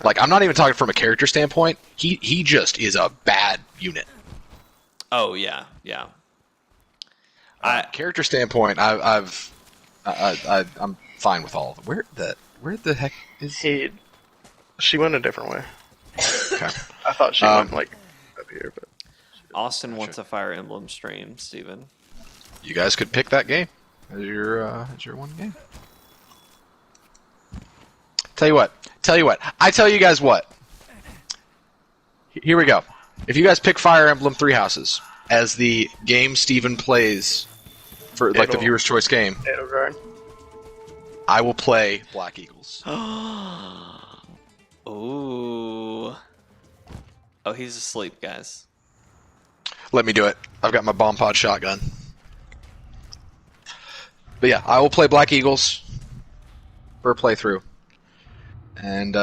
B: Like, I'm not even talking from a character standpoint. He just is a bad unit.
A: Oh yeah, yeah.
B: Character standpoint, I'm fine with all of them. Where the heck is
C: She went a different way.
B: Okay.
C: I thought she went like up here, but
A: Austin wants a Fire Emblem stream, Steven.
B: You guys could pick that game as your one game. Tell you what. I tell you guys what. Here we go. If you guys pick Fire Emblem Three Houses as the game Steven plays for like the viewer's choice game,
C: Edelgard.
B: I will play Black Eagles.
A: Ooh. Oh, he's asleep, guys.
B: Let me do it. I've got my bomb pod shotgun. But yeah, I will play Black Eagles for a playthrough. And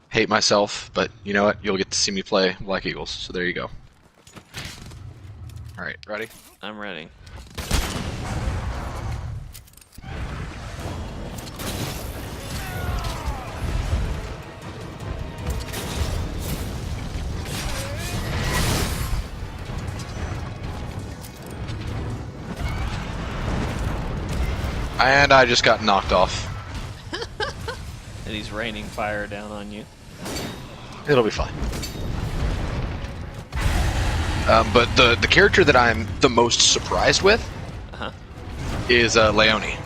B: hate myself, but you know what? You'll get to see me play Black Eagles. So there you go. Alright, ready?
A: I'm ready.
B: And I just got knocked off.
A: And he's raining fire down on you.
B: It'll be fine. But the character that I'm the most surprised with is Leone.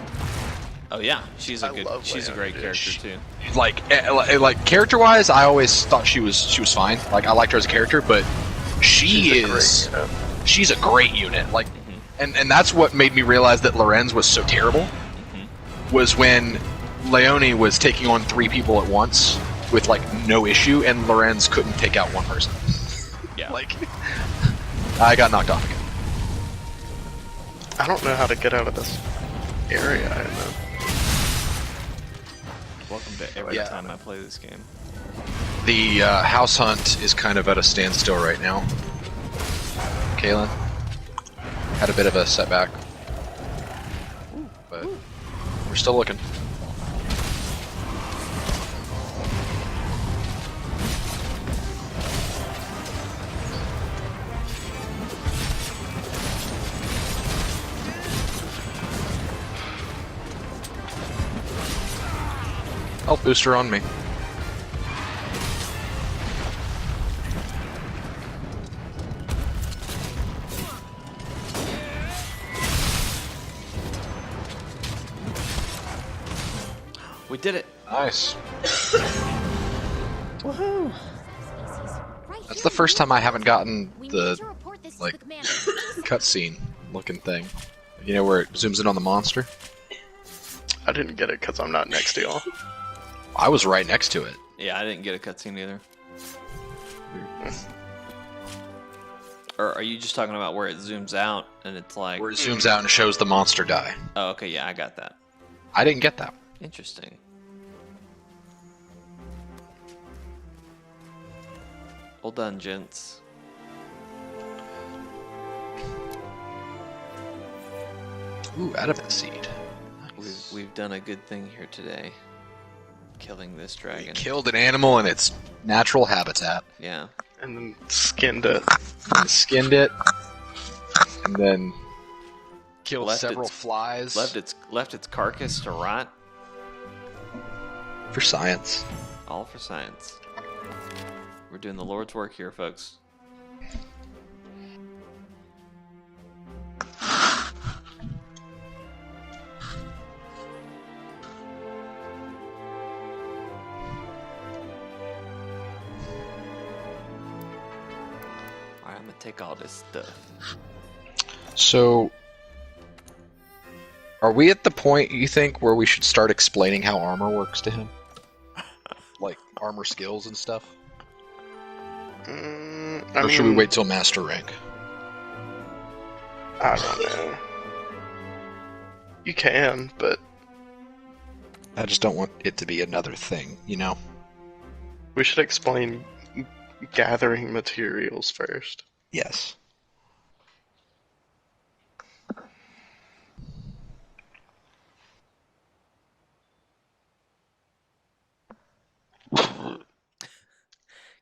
A: Oh yeah, she's a great
C: Leone,
A: character too.
B: Like character-wise, I always thought she was fine. Like I liked her as a character, but she's a great unit. Like, and that's what made me realize that Lorenz was so terrible. Was when Leone was taking on 3 people at once with like no issue, and Lorenz couldn't take out one person.
A: Yeah.
B: Like, I got knocked off again.
C: I don't know how to get out of this area. I know.
A: Welcome to every time I play this game.
B: The house hunt is kind of at a standstill right now. Kalin had a bit of a setback, but we're still looking. Health booster on me.
A: We did it.
B: Nice.
A: Woohoo!
B: That's the first time I haven't gotten the like cutscene looking thing. You know where it zooms in on the monster?
C: I didn't get it because I'm not next to y'all.
B: I was right next to it.
A: Yeah, I didn't get a cutscene either. Or are you just talking about where it zooms out and it's like...
B: Where it zooms out and shows the monster die.
A: Oh, okay, yeah, I got that.
B: I didn't get that.
A: Interesting. Well done, gents.
B: Ooh, adamant seed.
A: Nice. We've done a good thing here today. Killing this dragon.
B: We killed an animal in its natural habitat.
A: Yeah.
C: And then skinned it.
B: Skinned it. And then killed
A: Left
B: several
A: its-
B: flies.
A: Left its carcass to rot.
B: For science.
A: All for science. We're doing the Lord's work here, folks. Alright, I'm gonna take all this stuff.
B: So, are we at the point, you think, where we should start explaining how armor works to him? Like, armor skills and stuff? Or should we wait till master rank?
C: I don't know. You can, but
B: I just don't want it to be another thing, you know?
C: we should explain gathering materials first.
B: Yes.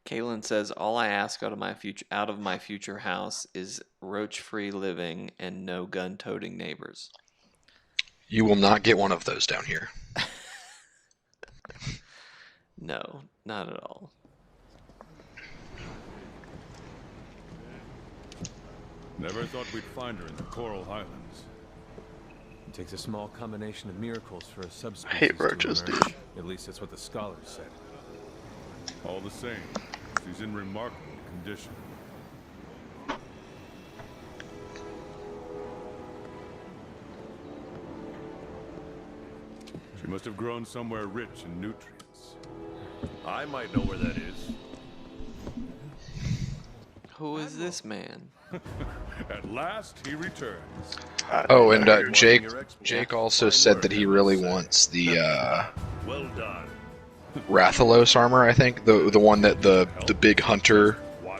A: Kalin says, "All I ask out of my future house is roach-free living and no gun-toting neighbors."
B: You will not get one of those down here.
A: No, not at all.
E: Never thought we'd find her in the Coral Highlands.
G: It takes a small combination of miracles for a subspecies
C: I hate
G: to
C: roaches,
G: emerge.
C: dude.
G: At least that's what the scholars said.
E: All the same, she's in remarkable condition. She must have grown somewhere rich in nutrients. I might know where that is.
A: Who is this man?
E: At last, he returns.
B: Oh, and Jake also said that he really wants the
E: Well done.
B: Rathalos armor, I think. The one that the big hunter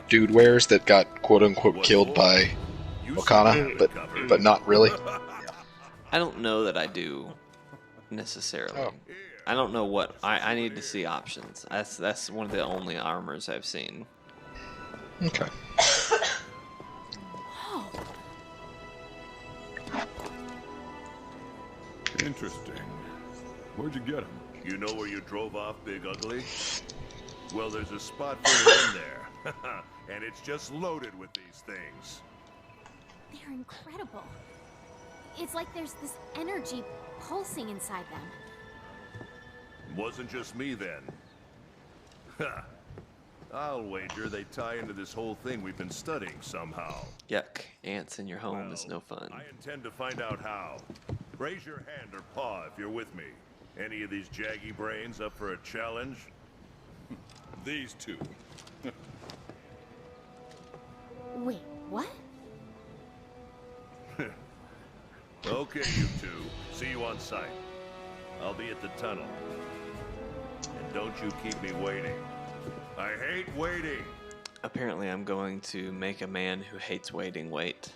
B: dude wears that got quote-unquote killed by Okana, but not really.
A: I don't know that I do necessarily.
B: Oh.
A: I don't know what I need to see options. That's one of the only armors I've seen.
B: Okay.
E: Interesting. Where'd you get him?
H: You know where you drove off, Big Ugly? Well, there's a spot further in there. And it's just loaded with these things.
D: They're incredible. It's like there's this energy pulsing inside them.
H: Wasn't just me then. Ha! I'll wager they tie into this whole thing we've been studying somehow.
A: Yuck. Ants in your home is no fun.
H: I intend to find out how. Raise your hand or paw if you're with me. Any of these jaggy brains up for a challenge?
E: These two.
D: Wait, what?
H: Okay, you two. See you on site. I'll be at the tunnel. And don't you keep me waiting. I hate waiting.
A: Apparently I'm going to make a man who hates waiting wait.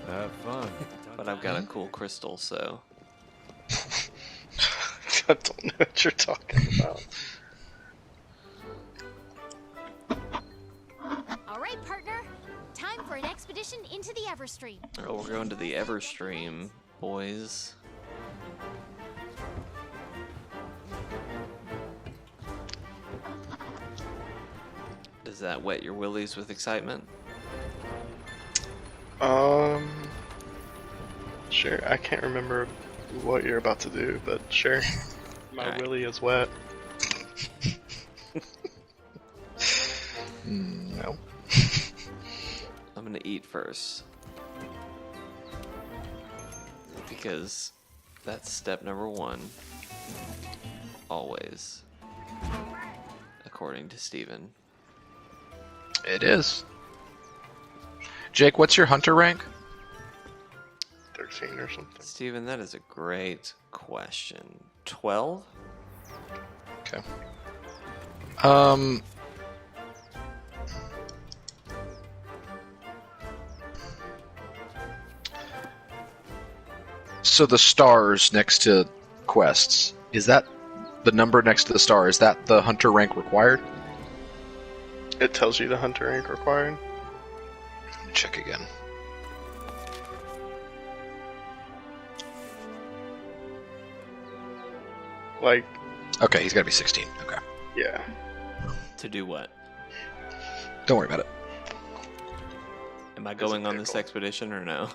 G: Have fun.
A: But I've got a cool crystal, so...
C: I don't know what you're talking about.
D: All right, partner. Time for an expedition into the Everstream.
A: Oh, we're going to the Everstream, boys. Does that wet your willies with excitement?
C: Sure. I can't remember what you're about to do, but sure. My
A: Alright.
C: willy is wet.
B: No.
A: I'm gonna eat first. Because that's step number 1. Always. According to Steven.
B: It is. Jake, what's your hunter rank?
C: 13 or something.
A: Steven, that is a great question. 12?
B: Okay. So the stars next to quests, is that the number next to the star? Is that the hunter rank required?
C: It tells you the hunter rank required.
B: Let me check again.
C: Like,
B: Okay, he's got to be 16. Okay.
C: yeah.
A: To do what?
B: Don't worry about it.
A: Am I going on this expedition or no?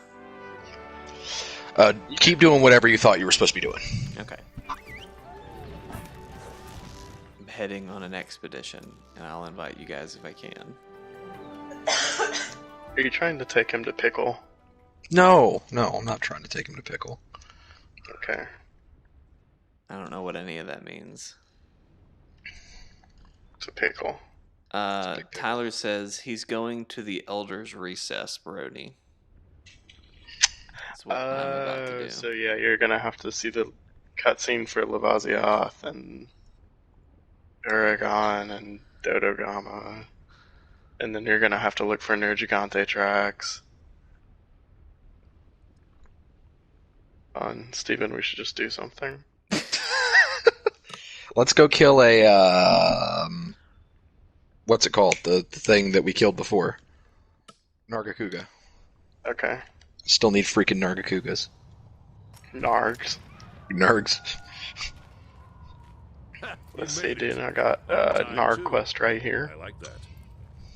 B: Keep doing whatever you thought you were supposed to be doing.
A: Okay. I'm heading on an expedition, and I'll invite you guys if I can.
C: Are you trying to take him to Pickle?
B: No, I'm not trying to take him to Pickle.
C: Okay.
A: I don't know what any of that means.
C: It's a pickle.
A: Tyler says he's going to the Elder's Recess, Brody. That's what I'm about to do.
C: So yeah, you're gonna have to see the cutscene for Lavasioth and Aragon and Dodogama. And then you're gonna have to look for Nergigante tracks. Steven, we should just do something.
B: Let's go kill a, what's it called? The thing that we killed before. Nargacuga.
C: Okay.
B: Still need freaking Nargacugas.
C: Nargs.
B: Nargs.
C: Let's see, dude. I got Narg quest right here.
H: I like that.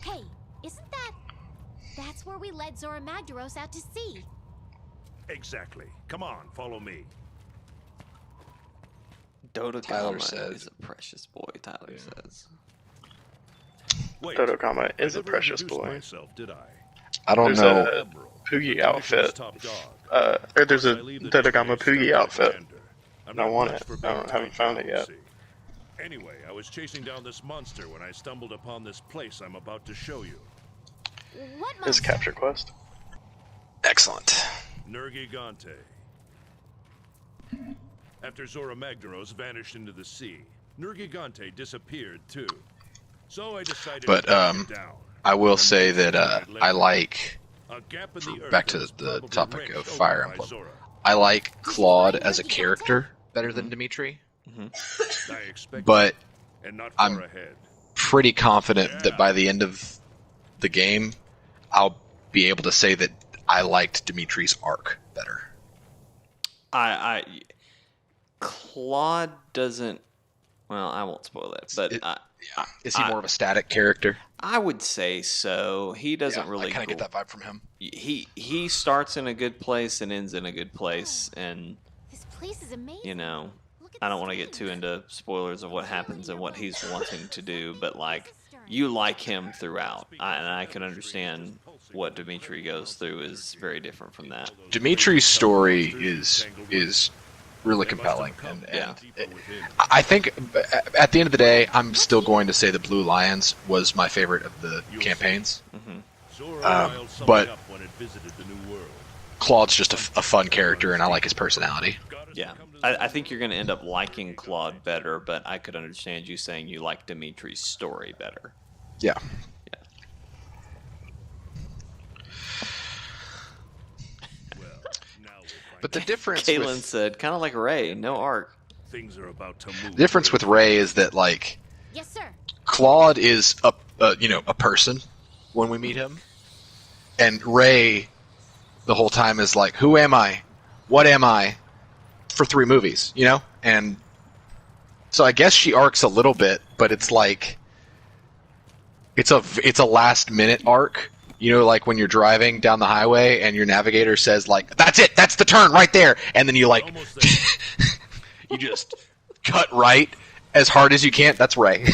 D: Hey, isn't that... That's where we led Zora Magdaros out to sea.
H: Exactly. Come on, follow me.
A: Dodogama
B: says.
A: is a precious boy, Tyler says.
H: Wait,
C: Dodogama is
H: I
C: a
H: never
C: precious
H: introduced
C: boy.
H: myself, did I?
B: I don't
C: There's
B: know.
C: a Poogie outfit.
H: Top dog.
C: Or there's a
H: I leave the
C: Dodogama
H: day
C: Poogie
H: stuck
C: outfit.
H: in Gander. I'm
C: I
H: not
C: want
H: much
C: it.
H: for
C: I
H: being
C: haven't found it
H: tight,
C: yet.
H: see. Anyway, I was chasing down this monster when I stumbled upon this place I'm about to show you.
D: What
C: This
D: monster?
C: capture quest.
B: Excellent.
H: Nergigante. After Zora Magdaros vanished into the sea, Nergigante disappeared too. So I decided
B: But,
H: to track it down.
B: I will say that I like,
H: A gap in the earth
B: back to
H: that was
B: the
H: probably
B: topic
H: wrenched
B: of
H: open
B: Fire
H: by
B: Emblem.
H: Zora.
B: I like Claude as a character better than Dimitri,
H: I expected
B: but
H: and not far
B: I'm
H: ahead.
B: pretty confident that by the end of the game, I'll be able to say that I liked Dimitri's arc better.
A: Claude doesn't. Well, I won't spoil it, but
B: Is he more of a static character?
A: I would say so. He doesn't really.
B: I kind of get that vibe from him.
A: He starts in a good place and ends in a good place, and
D: This place is amazing.
A: you know,
D: Look at
A: I
D: the
A: don't want to get too
D: screens.
A: into spoilers of what happens and what he's wanting to do, but like you like him throughout, and I can understand what Dimitri goes through is very different from that.
B: Dimitri's story is really compelling, and
A: Yeah.
B: I think at the end of the day, I'm still going to say the Blue Lions was my favorite of the campaigns.
H: Zora riled something
B: but-
H: up when it visited the new world.
B: Claude's just a fun character, and I like his personality.
A: Yeah, I think you're going to end up liking Claude better, but I could understand you saying you like Dimitri's story better.
B: Yeah.
H: Well, now we'll find
B: But the difference
A: Kalin
B: with,
A: said, kind of like Ray, no arc.
H: things are about to move.
B: the difference with Ray is that like
D: Yes, sir.
B: Claude is a person when we meet him, and Ray the whole time is like, who am I? What am I? For 3 movies, and so I guess she arcs a little bit, but it's like it's a last minute arc. Like when you're driving down the highway and your navigator says like, that's it, that's the turn right there, and then you like
H: Almost there.
B: you just cut right as hard as you can. That's Ray.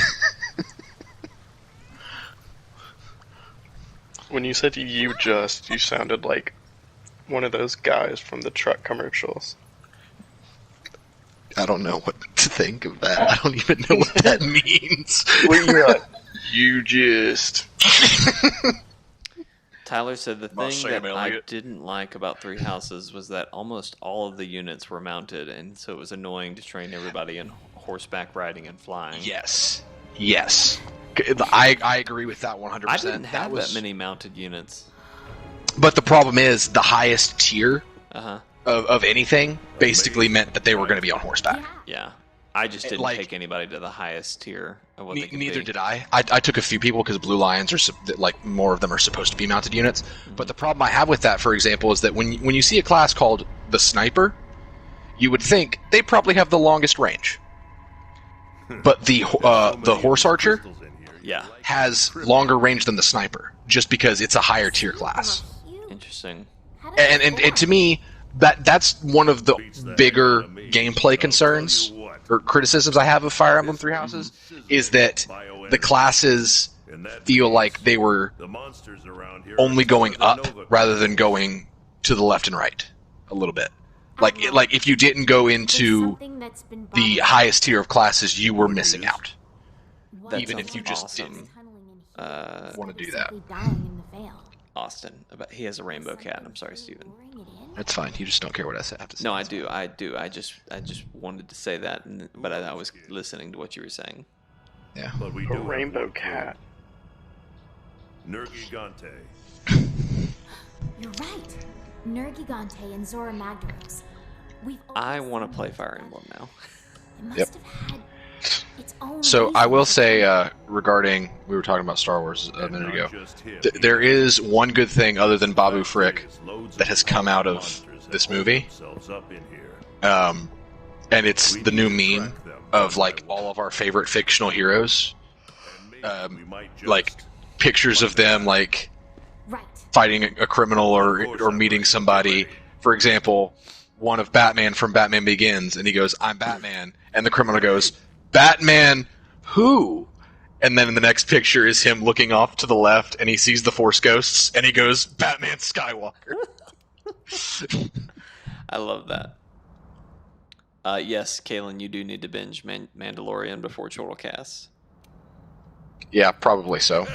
C: When you said you sounded like one of those guys from the truck commercials.
B: I don't know what to think of that. I don't even know what that means.
C: Well, you're like, you just...
A: Tyler said the
B: Well,
A: thing
B: Sam
A: that I
B: Elliott.
A: didn't like about Three Houses was that almost all of the units were mounted, and so it was annoying to train everybody in horseback riding and flying.
B: Yes. Yes. I agree with that 100%.
A: I didn't have that many mounted units.
B: But the problem is, the highest tier
A: Uh-huh.
B: of anything basically meant that they were going to be on horseback.
A: Yeah. I just didn't
B: Like-
A: take anybody to the highest tier of what they could
B: Neither
A: be.
B: did I. I took a few people because Blue Lions are like more of them are supposed to be mounted units.
A: Mm-hmm.
B: But the problem I have with that, for example, is that when you see a class called the Sniper, you would think they probably have the longest range. But the Horse Archer
A: Yeah.
B: has longer range than the Sniper, just because it's a higher tier class.
A: Interesting.
B: And to me, that's one of the bigger gameplay concerns or criticisms I have of Fire Emblem Three Houses is that the classes feel like they were only going up rather than going to the left and right a little bit. Like if you didn't go into the highest tier of classes, you were missing out.
A: That
B: Even if
A: sounds
B: you just
A: awesome.
B: Want to do that.
A: Austin, he has a rainbow cat. I'm sorry, Steven.
B: That's fine. You just don't care what I have to say.
A: No, I do. I just wanted to say that, but I was listening to what you were saying.
B: Yeah.
H: But we
C: A
H: do
C: rainbow cat.
H: Nergigante.
D: You're right. Nergigante and Zora Magdaros.
A: I want to play Fire Emblem now.
D: It must
B: Yep.
D: have had its own
B: So I will
D: reason.
B: say, regarding we were talking about Star Wars a minute ago, there is one good thing other than Babu Frick that has come out of this movie, and it's the new meme of like all of our favorite fictional heroes, like pictures of them like
D: Right.
B: fighting a criminal or meeting somebody. For example, one of Batman from Batman Begins, and he goes, "I'm Batman," and the criminal goes, "Batman who?" And then in the next picture is him looking off to the left, and he sees the Force Ghosts, and he goes, "Batman Skywalker."
A: I love that. Yes, Kalin, you do need to binge Mandalorian before Chortle casts.
B: Yeah, probably so.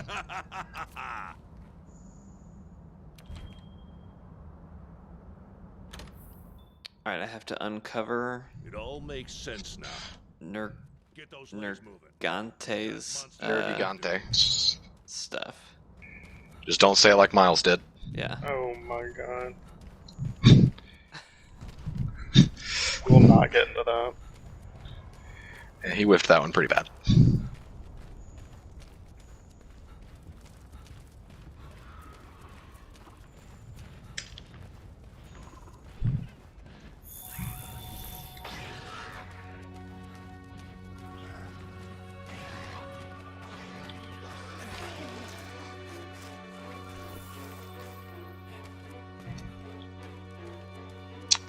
A: All right, I have to uncover
H: It all makes sense now. Get those legs moving.
A: Nergante's
B: Nergigante.
A: stuff.
B: Just don't say it like Miles did.
A: Yeah.
C: Oh my god. We'll not get into that.
B: Yeah, he whiffed that one pretty bad.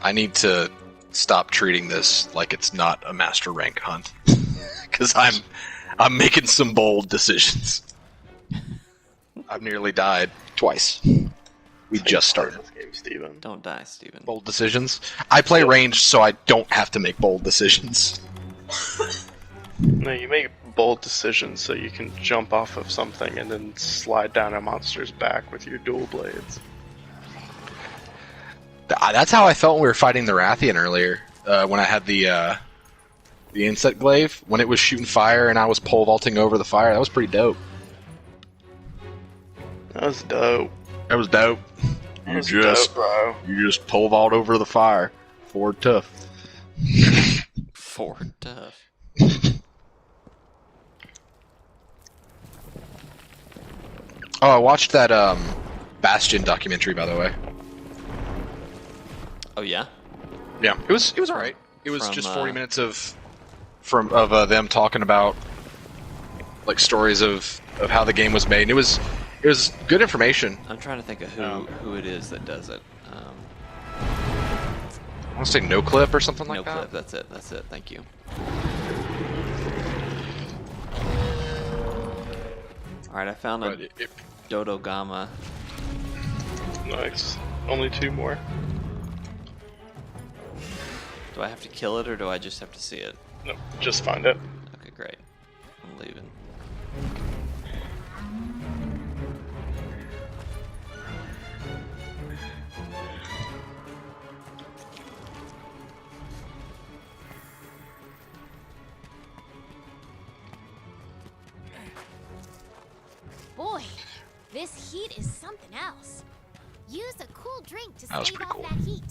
B: I need to stop treating this like it's not a master rank hunt, because I'm making some bold decisions. I've nearly died twice. We just started.
C: This game, Steven.
A: Don't die, Steven.
B: Bold decisions. I play ranged, so I don't have to make bold decisions.
C: No, you make bold decisions so you can jump off of something and then slide down a monster's back with your dual blades.
B: That's how I felt when we were fighting the Ratheon earlier. When I had the insect glaive, when it was shooting fire and I was pole vaulting over the fire, that was pretty dope.
C: That was dope.
B: That was dope.
C: That was dope, bro.
B: You just pole vault over the fire. Ford tough.
A: Ford tough.
B: Oh, I watched that Bastion documentary, by the way.
A: Oh yeah.
B: Yeah, it was alright. It was
A: From,
B: just 40 minutes of them talking about like stories of how the game was made. And it was good information.
A: I'm trying to think of who it is that does it.
B: I want to say No Clip or something like
A: No
B: that.
A: clip. That's it. Thank you. All right, I found a
B: But
A: Dodo Gama
C: Nice. Only 2 more.
A: Do I have to kill it or do I just have to see it?
C: No, just find it.
A: Okay, great. I'm leaving.
D: Boy, this heat is something else. Use a cool drink to
B: That was
D: stave
B: pretty
D: off
B: cool.
D: that heat.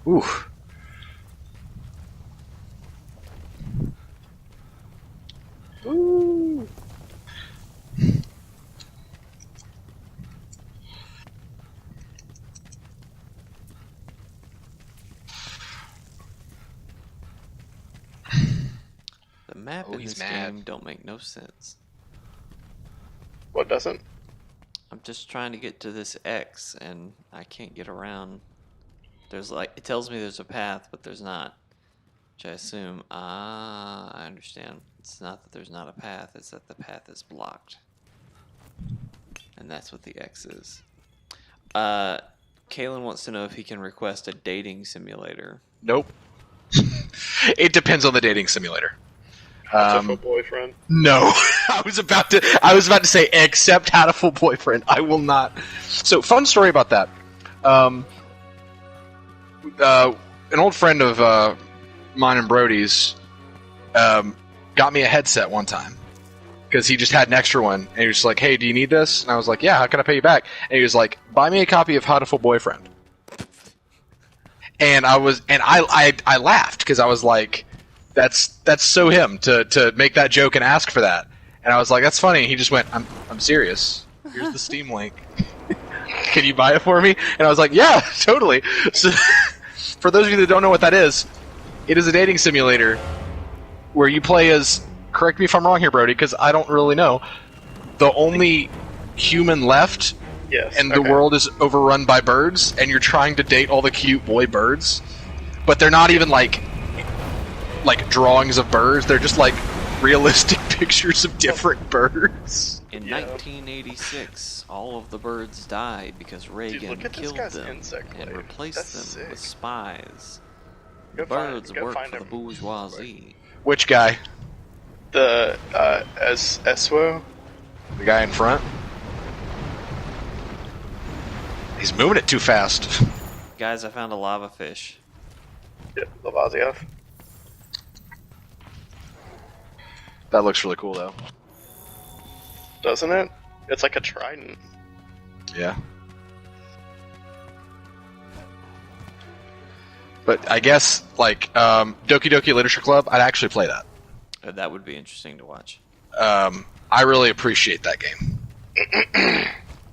B: Ooh.
C: Ooh.
A: The map in
B: he's
A: this
B: mad.
A: game don't make no sense.
C: What doesn't?
A: I'm just trying to get to this X and I can't get around. There's like, it tells me there's a path, but there's not. Which I assume, I understand. It's not that there's not a path, it's that the path is blocked. And that's what the X is. Kalin wants to know if he can request a dating simulator.
B: Nope. It depends on the dating simulator.
C: Hatful boyfriend.
B: No, I was about to say except Hatful boyfriend. I will not. So fun story about that. An old friend of mine and Brody's got me a headset one time because he just had an extra one, and he was like, "Hey, do you need this?" And I was like, "Yeah, how can I pay you back?" And he was like, "Buy me a copy of Hatful boyfriend." And I laughed because I was like, that's so him to make that joke and ask for that. And I was like, that's funny. And he just went, I'm serious. Here's the Steam link. Can you buy it for me? And I was like, yeah, totally. So, for those of you that don't know what that is, it is a dating simulator where you play as, correct me if I'm wrong here, Brody, because I don't really know, the only human left.
C: Yes.
B: And the world is overrun by birds, and you're trying to date all the cute boy birds, but they're not even like drawings of birds. They're just like realistic pictures of different birds.
A: In 1986, all of the birds died because Reagan
C: look at this
A: killed
C: guy's
A: them
C: insect
A: and
C: lair.
A: replaced
C: That's
A: them with
C: sick.
A: spies.
C: Go
A: Birds
C: go
A: work
C: find
A: for the
C: him.
A: bourgeoisie.
B: Which guy?
C: The Eswo.
B: The guy in front? He's moving it too fast.
A: Guys, I found a lava fish.
C: Yeah, Lavaziev.
B: That looks really cool, though.
C: Doesn't it? It's like a trident.
B: Yeah. But I guess, like, Doki Doki Literature Club, I'd actually play that.
A: That would be interesting to watch.
B: I really appreciate that game.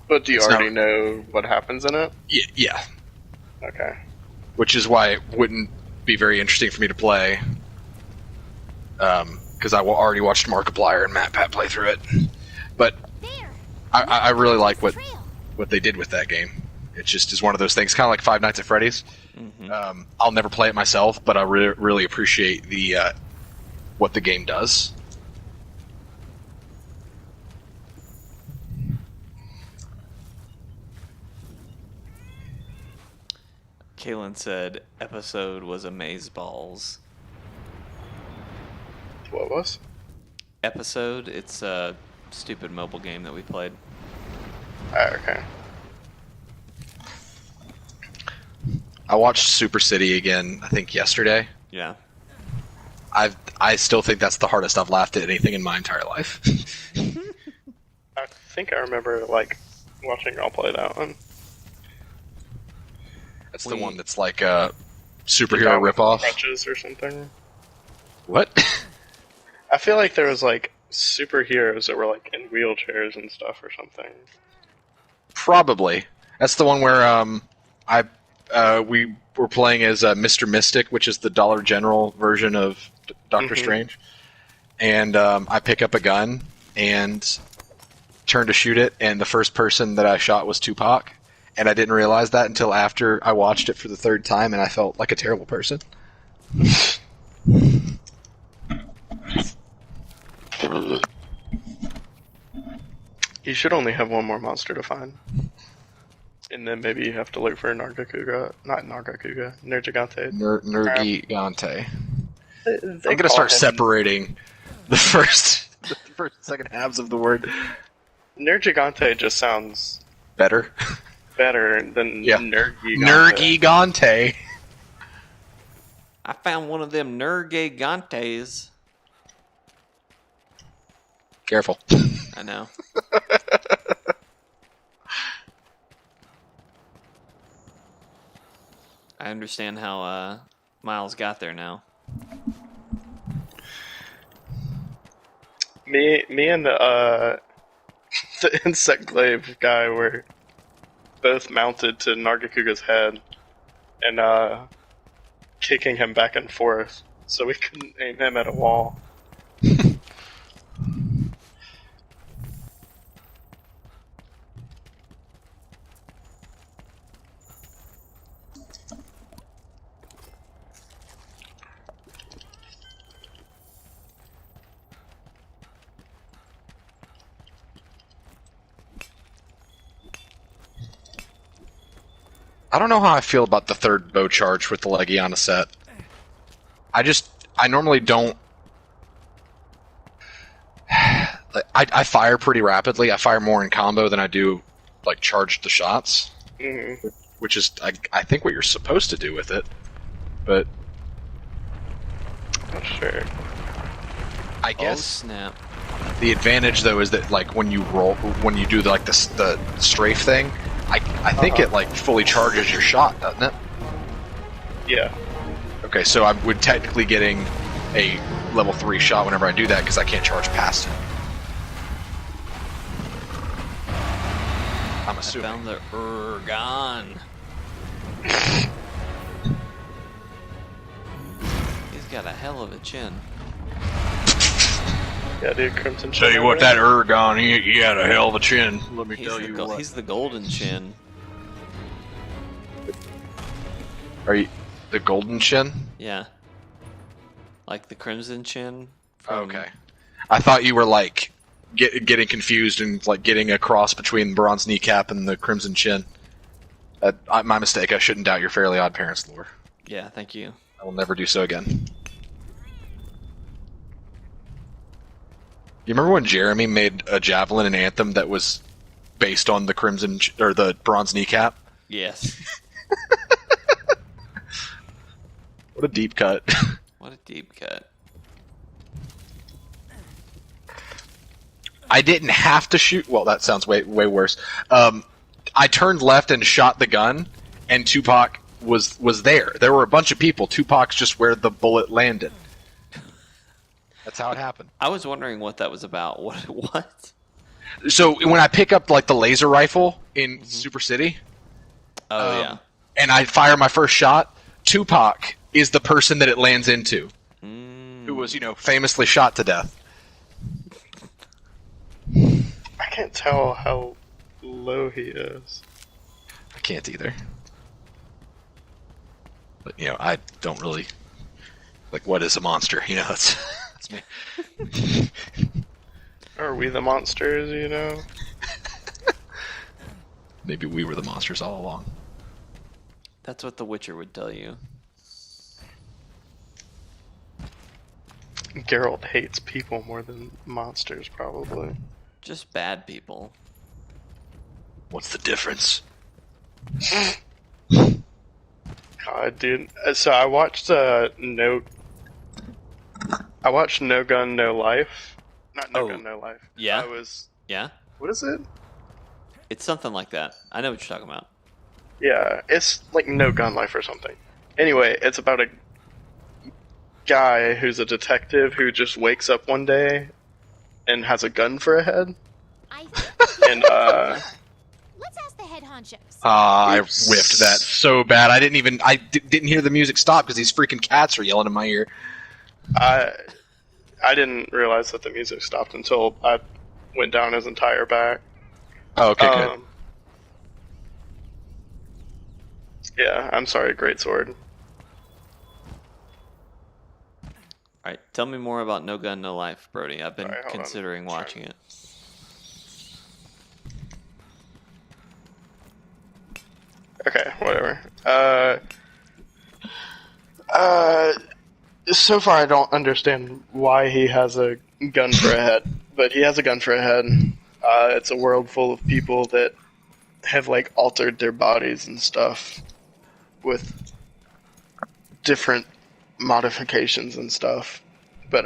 C: But do you
B: It's
C: already
B: not-
C: know what happens in it?
B: Yeah.
C: Okay.
B: Which is why it wouldn't be very interesting for me to play. Because I already watched Markiplier and Matt Pat play through it. But
D: There.
B: I really like what
D: Trail.
B: they did with that game. It just is one of those things, kind of like Five Nights at Freddy's.
A: Mm-hmm.
B: I'll never play it myself, but I really appreciate the what the game does.
A: Kalin said episode was amazeballs.
C: What was?
A: Episode, it's a stupid mobile game that we played.
C: Okay.
B: I watched Super City again, I think yesterday.
A: Yeah.
B: I still think that's the hardest I've laughed at anything in my entire life.
C: I think I remember like watching y'all play that one.
B: That's the one that's like a superhero
C: With
B: ripoff.
C: crutches or something.
B: What?
C: I feel like there was like superheroes that were like in wheelchairs and stuff or something.
B: Probably. That's the one where we were playing as Mr. Mystic, which is the Dollar General version of Doctor Strange. And I pick up a gun and turn to shoot it, and the first person that I shot was Tupac. And I didn't realize that until after I watched it for the third time, and I felt like a terrible person.
C: You should only have one more monster to find. And then maybe you have to look for Nergigante.
B: Nergigante. I'm
C: They
B: gonna
C: call
B: start
C: him
B: separating the first and second halves of the word.
C: Nergigante just sounds
B: Better.
C: better than
B: Yeah.
C: Nergigante.
B: Nergigante.
A: I found one of them Nergigantes.
B: Careful.
A: I know. I understand how Miles got there now.
C: Me and the insect glaive guy were both mounted to Nargacuga's head and kicking him back and forth, so we couldn't aim him at a wall.
B: I don't know how I feel about the third bow charge with the Legiana set. I normally don't. I fire pretty rapidly. I fire more in combo than I do, like, charge the shots.
C: Mm-hmm.
B: Which is, I think, what you're supposed to do with it. But
C: Not sure.
B: I
A: Oh,
B: guess
A: snap.
B: the advantage, though, is that, like, when you do the strafe thing, I think it, like, fully charges your shot, doesn't it?
C: Yeah.
B: Okay, so I would technically getting a level 3 shot whenever I do that because I can't charge past it. I'm
A: I
B: assuming.
A: found the Urgon. He's got a hell of a chin.
C: Yeah, dude, Crimson
B: Tell you what, that Urgon, he had a hell of a chin. Let me tell you what.
A: He's the golden chin.
B: Are you the golden chin?
A: Yeah. Like the crimson chin.
B: Okay. I thought you were like getting confused and like getting a cross between bronze kneecap and the crimson chin. My mistake. I shouldn't doubt your Fairly Odd Parents lore.
A: Yeah, thank you.
B: I will never do so again. You remember when Jeremy made a javelin in Anthem that was based on the crimson or the bronze kneecap?
A: Yes.
B: What a deep cut.
A: What a deep cut.
B: I didn't have to shoot. Well, that sounds way worse. I turned left and shot the gun, and Tupac was there. There were a bunch of people. Tupac's just where the bullet landed. That's how it happened.
A: I was wondering what that was about. What?
B: So when I pick up like the laser rifle in Super City,
A: Yeah.
B: and I fire my first shot, Tupac is the person that it lands into, who was, famously shot to death.
C: I can't tell how low he is.
B: I can't either. But, I don't really... Like, what is a monster? That's me.
C: Are we the monsters,
B: Maybe we were the monsters all along.
A: That's what The Witcher would tell you.
C: Geralt hates people more than monsters, probably.
A: Just bad people.
B: What's the difference?
C: God, dude. So I watched No Gun, No Life. Not No Gun, No Life.
A: Yeah? Yeah?
C: What is it?
A: It's something like that. I know what you're talking about.
C: Yeah, it's like No Gun Life or something. Anyway, it's about a guy who's a detective who just wakes up one day and has a gun for a head. And
D: let's ask the head honchos.
B: I whiffed that so bad. I didn't hear the music stop because these freaking cats are yelling in my ear.
C: I didn't realize that the music stopped until I went down his entire back.
B: Oh, okay, good.
C: Yeah, I'm sorry, Greatsword.
A: Alright, tell me more about No Gun, No Life, Brody. I've been
C: Alright, hold on.
A: considering watching it.
C: Okay, whatever. So far I don't understand why he has a gun for a head, but he has a gun for a head. It's a world full of people that have like altered their bodies and stuff with different modifications and stuff. But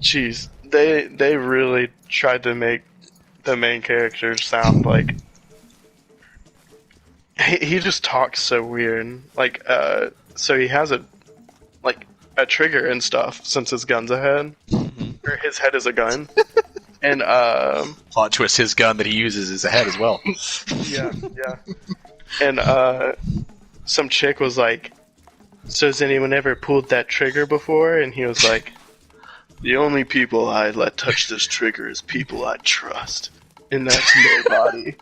C: jeez, they really tried to make the main character sound like he just talks so weird. Like so he has a trigger and stuff since his gun's a head, or his head is a gun. And
B: plot twist: his gun that he uses is a head as well.
C: yeah. And some chick was like, "So has anyone ever pulled that trigger before?" And he was like, "The only people I let touch this trigger is people I trust, and that's nobody."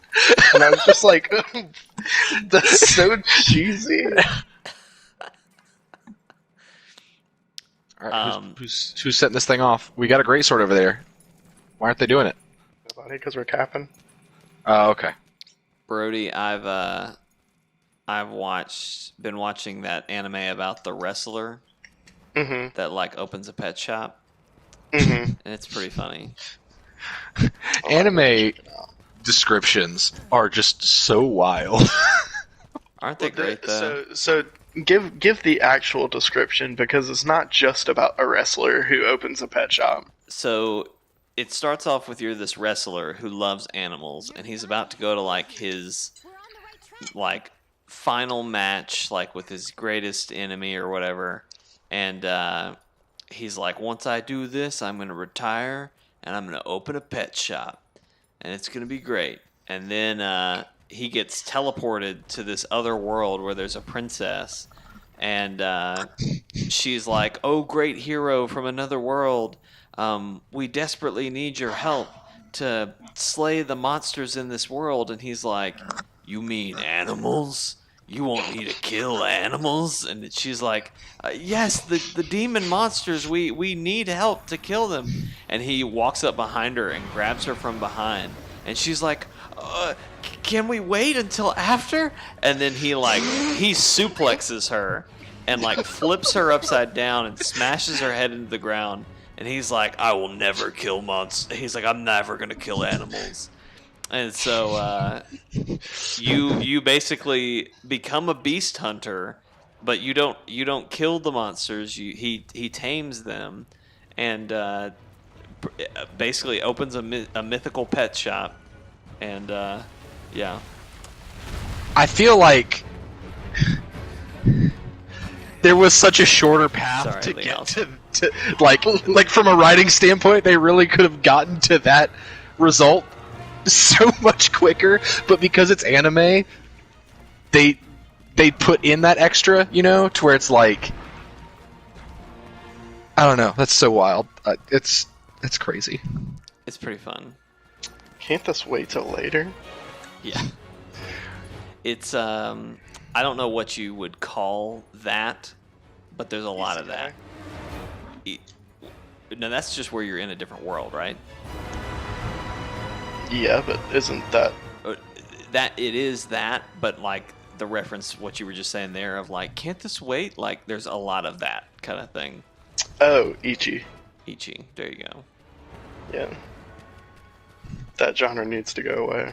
C: And I was just like, "That's so cheesy."
B: All right, who's setting this thing off? We got a great sword over there. Why aren't they doing it?
C: Nobody, because we're capping.
B: Oh, okay.
A: Brody, I've been watching that anime about the wrestler that like opens a pet shop, and it's pretty funny.
B: Anime descriptions are just so wild.
A: Aren't they great though?
C: So give the actual description, because it's not just about a wrestler who opens a pet shop.
A: So it starts off with you're this wrestler who loves animals, and he's about to go to like his like final match, like with his greatest enemy or whatever, and he's like, once I do this, I'm gonna retire and I'm gonna open a pet shop, and it's gonna be great. And then he gets teleported to this other world where there's a princess, and she's like, "Oh, great hero from another world, we desperately need your help to slay the monsters in this world." And he's like, "You mean animals? You want me to kill animals?" And she's like, "Yes, the demon monsters, we need help to kill them." And he walks up behind her and grabs her from behind, and she's like, "Can we wait until after?" And then he suplexes her and like flips her upside down and smashes her head into the ground. And he's like, "I will never kill monsters." He's like, "I'm never gonna kill animals." And so you basically become a beast hunter, but you don't kill the monsters. He tames them, and basically opens a mythical pet shop. And yeah,
B: I feel like there was such a shorter path to get to like from a writing standpoint, they really could have gotten to that result so much quicker. But because it's anime, they put in that extra, to where it's like, I don't know. That's so wild. It's crazy.
A: It's pretty fun.
C: Can't this wait till later?
A: Yeah. It's I don't know what you would call that, but there's a lot of that. No, that's just where you're in a different world, right?
C: Yeah, but isn't that
A: that it is that, but like the reference what you were just saying there of like, can't this wait? Like there's a lot of that kind of thing.
C: Oh, Ichi.
A: Ichi, there you go.
C: Yeah. That genre needs to go away.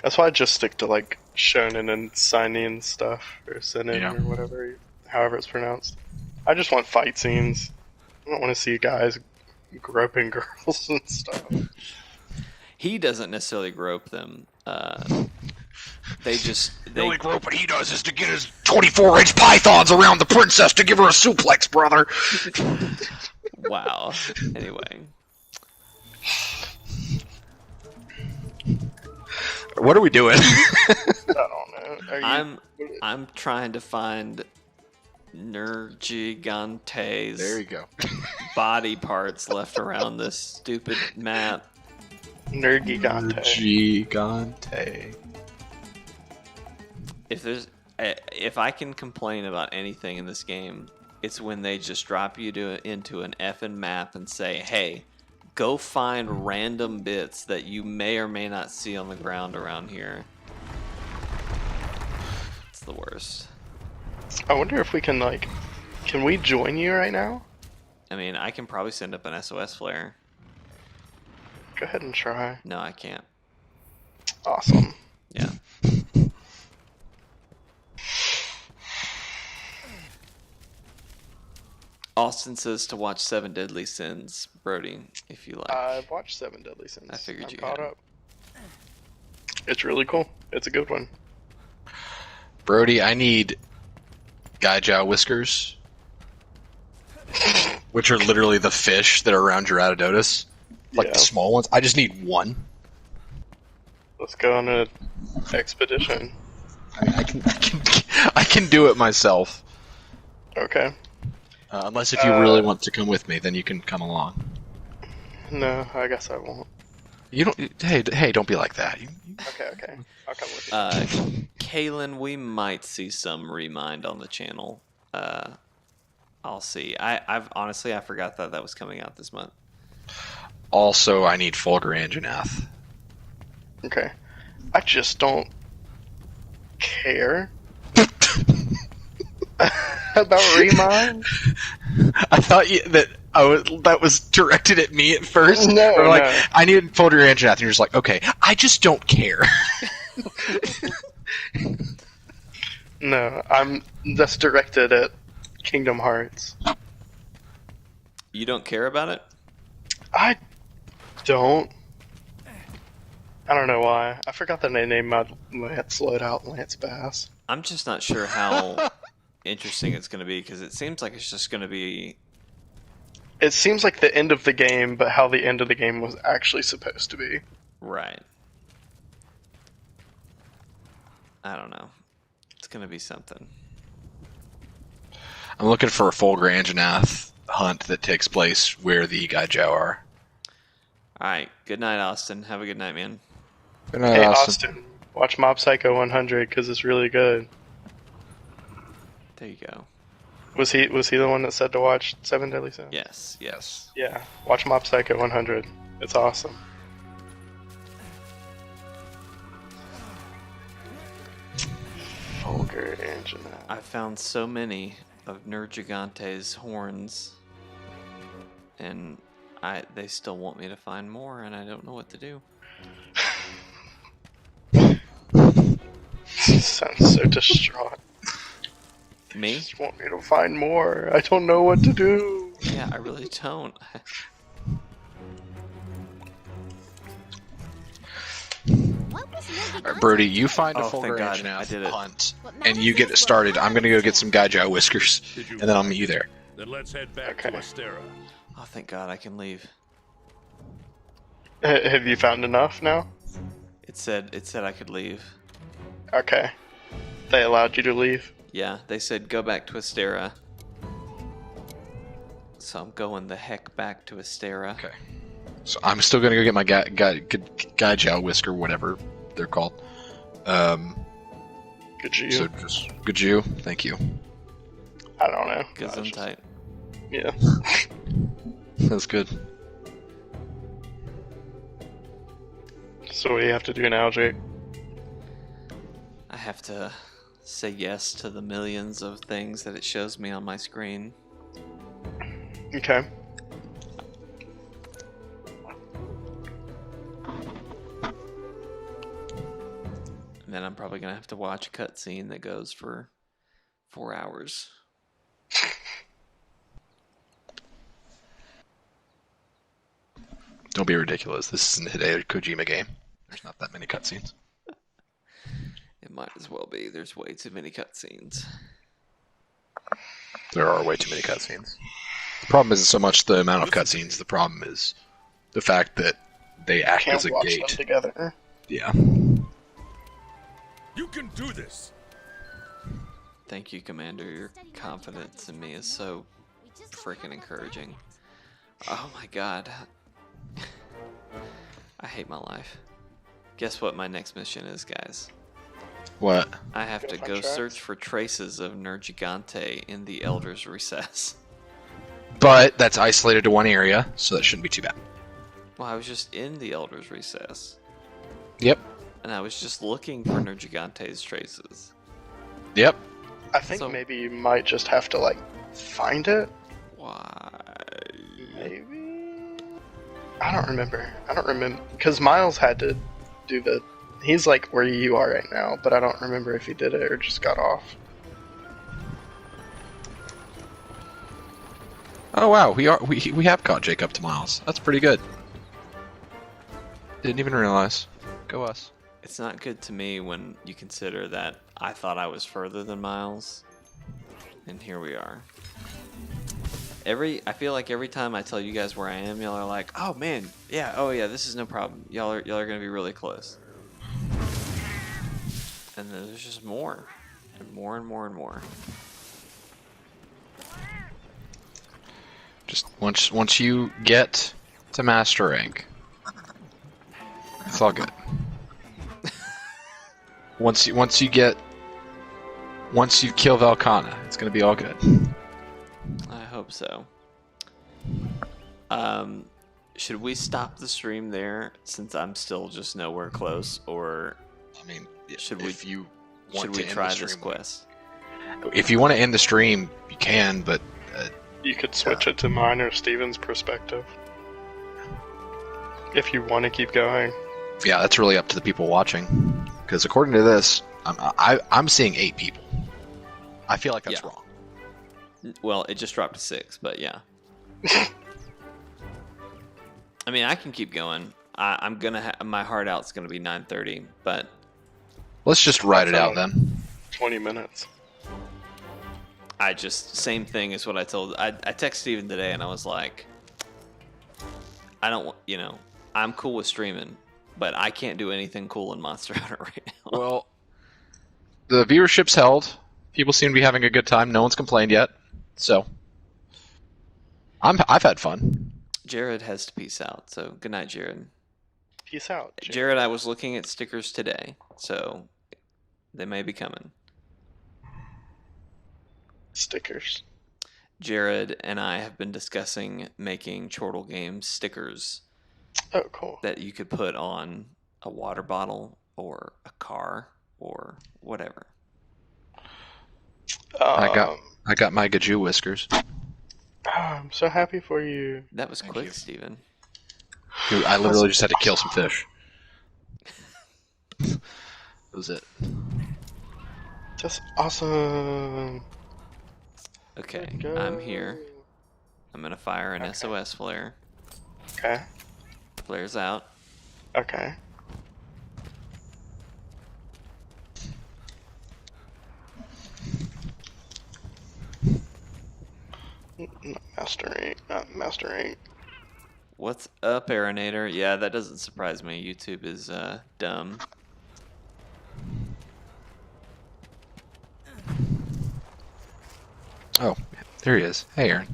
C: That's why I just stick to like shonen and seinen stuff, or seinen, or whatever, however it's pronounced. I just want fight scenes. I don't want to see guys groping girls and stuff.
A: He doesn't necessarily grope them. The
B: only groping he does is to get his 24-inch pythons around the princess to give her a suplex, brother.
A: Wow. Anyway.
B: What are we doing?
C: I don't know.
A: I'm trying to find Nergigante's
B: there you go.
A: body parts left around this stupid map.
B: Nergigante.
A: If I can complain about anything in this game, it's when they just drop you into an effing map and say, "Hey, Go find random bits that you may or may not see on the ground around here. It's the worst.
C: I wonder if we can, like... Can we join you right now?
A: I mean, I can probably send up an SOS flare.
C: Go ahead and try.
A: No, I can't.
C: Awesome.
A: Yeah. Austin says to watch 7 Deadly Sins, Brody, if you like.
C: I've watched 7 Deadly Sins.
A: I figured
C: I'm
A: you
C: caught
A: had.
C: up. It's really cool. It's a good one.
B: Brody, I need Gaijao whiskers, which are literally the fish that are around Geratodotus. Like
C: Yeah.
B: the small ones. I just need one.
C: Let's go on an expedition.
B: I mean, I can do it myself.
C: Okay.
B: Unless if you really want to come with me, then you can come along.
C: No, I guess I won't.
B: You don't. Hey, don't be like that.
C: Okay. I'll come with you.
A: Kalin, we might see some Remind on the channel. I'll see. I've honestly, I forgot that was coming out this month.
B: Also, I need Fulgur Anjanath.
C: Okay. I just don't care about Remind.
B: I thought that was directed at me at first.
C: No,
B: or like,
C: no.
B: I need Fulgur Anjanath, and you're just like, okay, I just don't care.
C: No, that's directed at Kingdom Hearts.
A: You don't care about it?
C: I don't. I don't know why. I forgot that they named my Lance loadout Lance Bass.
A: I'm just not sure how interesting it's going to be because it seems like it's just going to be.
C: It seems like the end of the game, but how the end of the game was actually supposed to be.
A: Right. I don't know. It's going to be something.
B: I'm looking for a Fulgur Anjanath hunt that takes place where the Gaijao are.
A: All right. Good night, Austin. Have a good night, man.
B: Good night,
C: Hey,
B: Austin.
C: Austin, watch Mob Psycho 100 because it's really good.
A: There you go.
C: Was he the one that said to watch 7 Deadly Sins?
A: Yes.
C: Yeah, watch Mob Psycho 100. It's awesome. Fulgur Anjanath.
A: I found so many of Nergigante's horns, and they still want me to find more, and I don't know what to do.
C: Sounds so distraught.
A: Me?
C: Just want me to find more. I don't know what to do.
A: Yeah, I really don't.
B: Alright, Brody, you find a
A: Oh,
B: Fulgur
A: thank God, I did
B: Anjanath
A: it.
B: hunt, and you get it started. I'm going to go get some Gaijao whiskers, and then I'll meet you there.
H: Then let's head back
C: Okay.
H: to Astera.
A: Oh, thank God I can leave.
C: Have you found enough now?
A: It said I could leave.
C: Okay. They allowed you to leave?
A: Yeah, they said go back to Astera. So I'm going the heck back to Astera.
B: Okay. So I'm still going to go get my Gaijao whisker, whatever they're called.
C: Good you.
B: So just Gaju, thank you.
C: I don't know.
A: Gesundheit.
C: Yeah.
B: That's good.
C: So what do you have to do now, Jake?
A: I have to say yes to the millions of things that it shows me on my screen.
C: Okay.
A: And then I'm probably going to have to watch a cutscene that goes for 4 hours.
B: Don't be ridiculous. This isn't a Hideo Kojima game. There's not that many cutscenes.
A: It might as well be. There's way too many cutscenes.
B: There are way too many cutscenes. The problem isn't so much the amount of cutscenes. The problem is the fact that they act
C: Can't
B: as a
C: watch
B: gate.
C: them together.
B: Yeah.
H: You can do this.
A: Thank you, Commander. Your confidence in me is so freaking encouraging. Oh my God. I hate my life. Guess what my next mission is, guys?
B: What?
A: I have to
C: Go
A: go
C: find tracks?
A: search for traces of Nergigante in the Elder's Recess.
B: But that's isolated to one area, so that shouldn't be too bad.
A: Well, I was just in the Elder's Recess.
B: Yep.
A: And I was just looking for Nergigante's traces.
B: Yep.
C: I think maybe you might just have to, like, find it.
A: Why?
C: Maybe? I don't remember. Because Miles had to do the... He's, like, where you are right now, but I don't remember if he did it or just got off.
B: Oh wow, we have caught Jake up to Miles. That's pretty good. Didn't even realize. Go us.
A: It's not good to me when you consider that I thought I was further than Miles, and here we are. I feel like every time I tell you guys where I am, y'all are like, "Oh man, yeah, oh yeah, this is no problem. Y'all are gonna be really close." And then there's just more, and more and more and more.
B: Just once you get to master rank, it's all good. Once you kill Velkhana, it's gonna be all good.
A: I hope so. Should we stop the stream there since I'm still just nowhere close, or
B: I mean,
A: should
B: if
A: we
B: you want to
A: try
B: end the
A: this
B: stream,
A: quest?
B: If you want to end the stream, you can, but
C: You could switch it to mine or Steven's perspective. If you want to keep going.
B: yeah, that's really up to the people watching. Because according to this, I'm seeing 8 people. I feel like that's wrong.
A: Well, it just dropped to 6, but yeah. I mean, I can keep going. I'm gonna my hard out's gonna be 9:30, but
B: Let's just write it out then.
C: 20 minutes.
A: I just same thing as what I told. I texted Steven today, and I was like, I don't, I'm cool with streaming, but I can't do anything cool in Monster Hunter right now.
B: Well, the viewership's held. People seem to be having a good time. No one's complained yet, so I've had fun.
A: Jared has to peace out, so good night, Jared.
C: Peace out.
A: Jared, I was looking at stickers today, so they may be coming.
C: Stickers.
A: Jared and I have been discussing making Chortle Games stickers.
C: Oh, cool.
A: That you could put on a water bottle or a car or whatever.
B: I got my Gaju whiskers.
C: I'm so happy for you.
A: That was quick, Steven.
B: Dude, I literally just had to kill some fish. That was it.
C: That's awesome.
A: Okay, I'm here. I'm gonna fire an SOS flare.
C: Okay.
A: Flares out.
C: Okay. Not mastering.
A: What's up, Aeronator? Yeah, that doesn't surprise me. YouTube is dumb.
B: Oh, there he is. Hey, Aaron.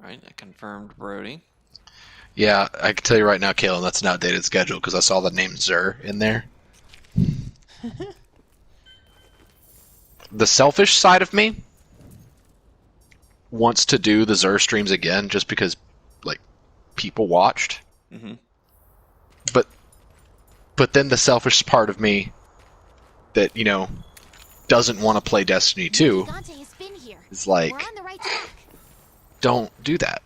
A: Alright, I confirmed Brody.
B: Yeah, I can tell you right now, Kalin, that's an outdated schedule because I saw the name Zer in there. The selfish side of me wants to do the Zer streams again just because, like, people watched.
A: Mm-hmm.
B: But then the selfish part of me that, doesn't want to play Destiny 2 is like, don't do that.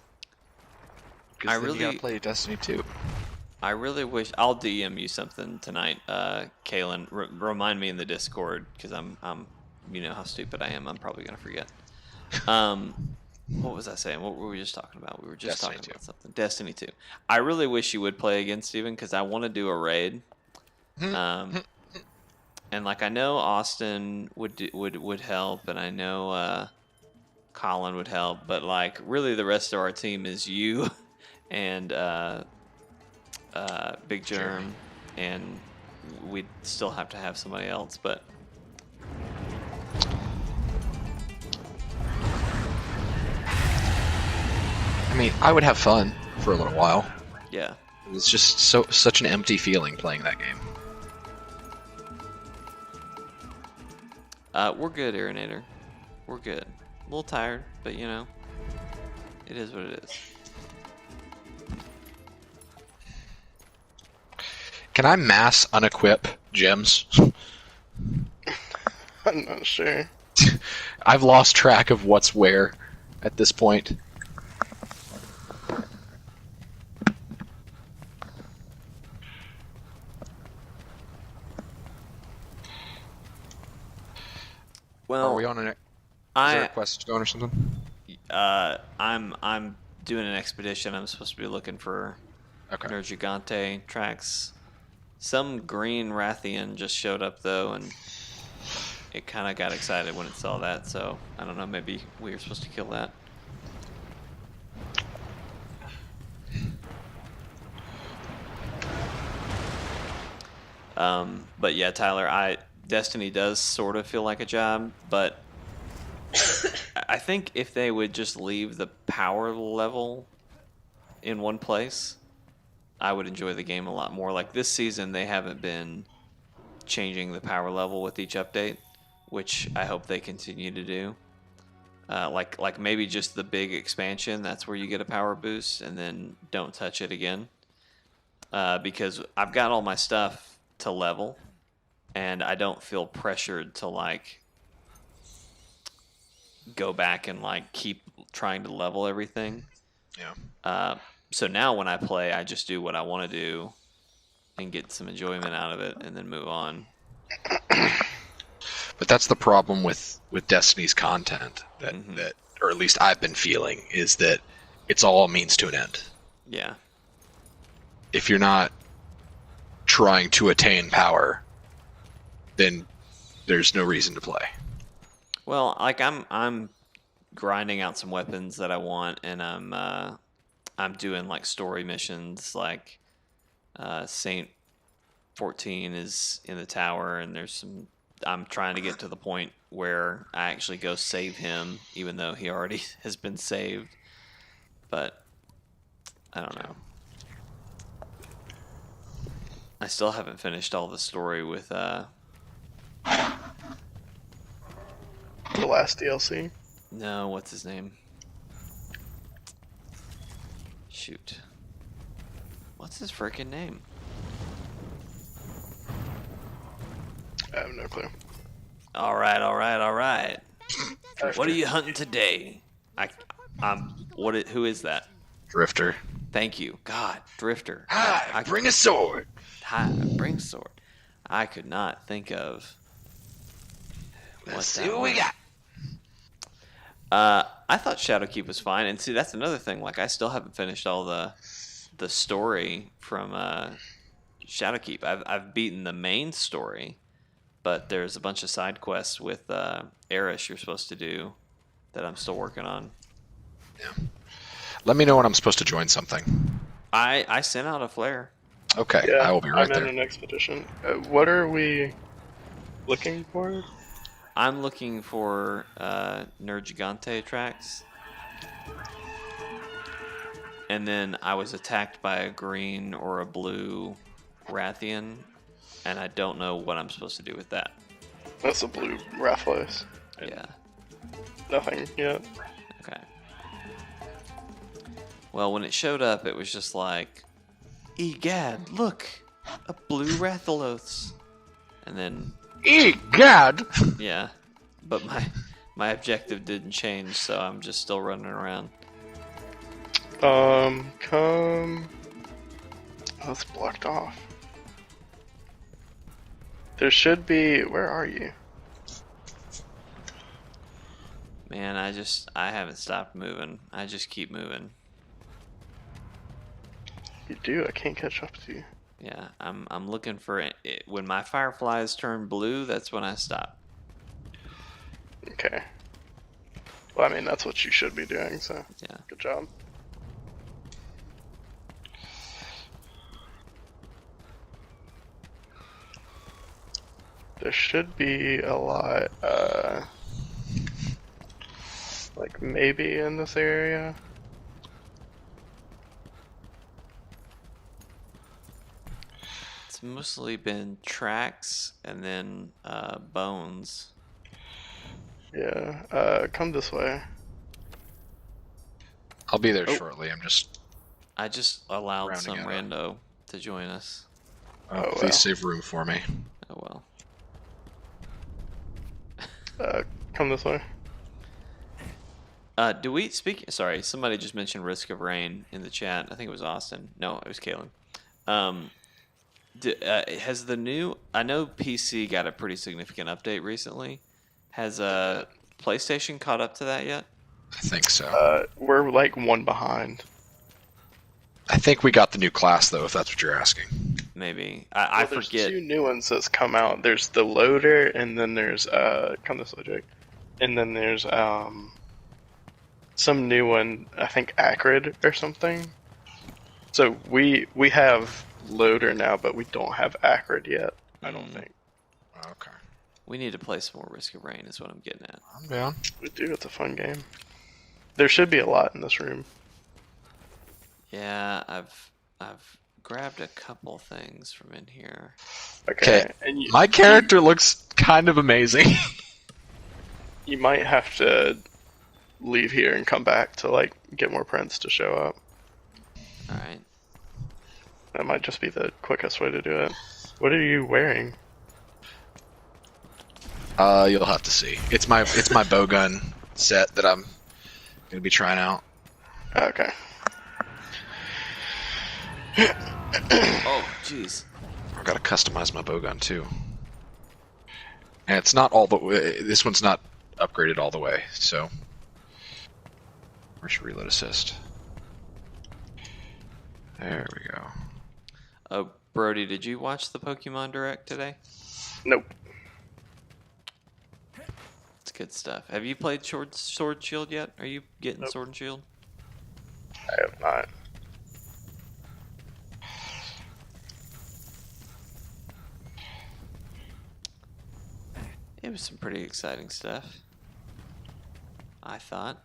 A: I
B: Then
A: really
B: you gotta play Destiny 2.
A: I really wish I'll DM you something tonight, Kalin. Remind me in the Discord because I'm you know how stupid I am. I'm probably gonna forget. What was I saying? What were we just talking about? We were just
B: Destiny
A: talking
B: 2.
A: about something. Destiny 2. I really wish you would play again, Steven, because I want to do a raid. And like I know Austin would help, and I know Kalin would help, but like really the rest of our team is you and Big Germ, and we'd still have to have somebody else, but
B: I mean, I would have fun for a little while.
A: yeah.
B: It's just such an empty feeling playing that game.
A: We're good, Aeronator. We're good. A little tired, but you know, it is what it is.
B: Can I mass unequip gems?
C: I'm not sure.
B: I've lost track of what's where at this point.
A: Well,
B: are we on an? Is there a quest going or something?
A: I'm doing an expedition. I'm supposed to be looking for Nergigante tracks. Some green Ratheon just showed up though, and it kind of got excited when it saw that. So I don't know. Maybe we were supposed to kill that. But yeah, Tyler, Destiny does sort of feel like a job, but I think if they would just leave the power level in one place, I would enjoy the game a lot more. Like this season, they haven't been changing the power level with each update, which I hope they continue to do. Like maybe just the big expansion, that's where you get a power boost, and then don't touch it again. Because I've got all my stuff to level, and I don't feel pressured to like go back and like keep trying to level everything.
B: Yeah.
A: So now when I play, I just do what I want to do and get some enjoyment out of it, and then move on.
B: But that's the problem with Destiny's content that or at least I've been feeling, is that it's all a means to an end.
A: Yeah.
B: If you're not trying to attain power, then there's no reason to play.
A: Well, like I'm grinding out some weapons that I want, and I'm doing like story missions, like Saint 14 is in the tower, and there's some. I'm trying to get to the point where I actually go save him, even though he already has been saved. But I don't know. I still haven't finished all the story with
C: the last DLC.
A: No, what's his name? Shoot. What's his freaking name?
C: I have no clue.
A: All right. What are you hunting today? Who is that?
B: Drifter.
A: Thank you. God, Drifter.
B: Hi, bring a sword.
A: Hi, bring a sword. I could not think of
B: Let's see what we got.
A: I thought Shadowkeep was fine, and see, that's another thing. Like, I still haven't finished all the story from Shadowkeep. I've beaten the main story, but there's a bunch of side quests with Eris you're supposed to do that I'm still working on.
B: Yeah. Let me know when I'm supposed to join something.
A: I sent out a flare.
B: Okay,
C: yeah,
B: I will be right there.
C: I'm in an expedition. What are we looking for?
A: I'm looking for Nergigante tracks. And then I was attacked by a green or a blue Ratheon, and I don't know what I'm supposed to do with that.
C: That's a blue Rathlos.
A: Yeah.
C: Nothing yet.
A: Okay. Well, when it showed up, it was just like, egad, look, a blue Rathalos. And then...
B: Egad!
A: Yeah. But my objective didn't change, so I'm just still running around.
C: Come... Oh, it's blocked off. There should be... Where are you?
A: Man, I haven't stopped moving. I just keep moving.
C: You do? I can't catch up to you.
A: Yeah, I'm looking for it. When my fireflies turn blue, that's when I stop.
C: Okay. Well, I mean, that's what you should be doing, so...
A: Yeah.
C: Good job. There should be a lot, like, maybe in this area.
A: It's mostly been tracks and then bones.
C: Yeah. Come this way.
B: I'll be there shortly. I'm just.
A: I just allowed
B: Rounding
A: some
B: it up.
A: rando to join us.
C: Oh,
B: Please
C: well.
B: save room for me.
A: Oh well.
C: Come this way.
A: Do we speak? Sorry, somebody just mentioned Risk of Rain in the chat. I think it was Austin. No, it was Kalin. Has the new? I know PC got a pretty significant update recently. Has PlayStation caught up to that yet?
B: I think so.
C: We're like one behind.
B: I think we got the new class though, if that's what you're asking.
A: Maybe I
C: There's
A: forget.
C: 2 new ones that's come out. There's the loader, and then there's come this way, Jake. And then there's some new one. I think Acrid or something. So we have loader now, but we don't have Acrid yet. I don't think.
B: Okay.
A: We need to play some more Risk of Rain. Is what I'm getting at.
B: I'm down.
C: We do. It's a fun game. There should be a lot in this room.
A: Yeah, I've grabbed a couple things from in here.
C: Okay.
B: My character looks kind of amazing.
C: You might have to leave here and come back to like get more prints to show up.
A: All right.
C: That might just be the quickest way to do it. What are you wearing?
B: You'll have to see. It's my bowgun set that I'm gonna be trying out.
C: Okay.
A: Oh, jeez.
B: I've got to customize my bowgun too. And it's not all the way. This one's not upgraded all the way, so. Where's your reload assist? There we go.
A: Oh, Brody, did you watch the Pokemon Direct today?
C: Nope.
A: It's good stuff. Have you played Sword Shield yet? Are you getting Sword and Shield?
C: I have not.
A: It was some pretty exciting stuff, I thought.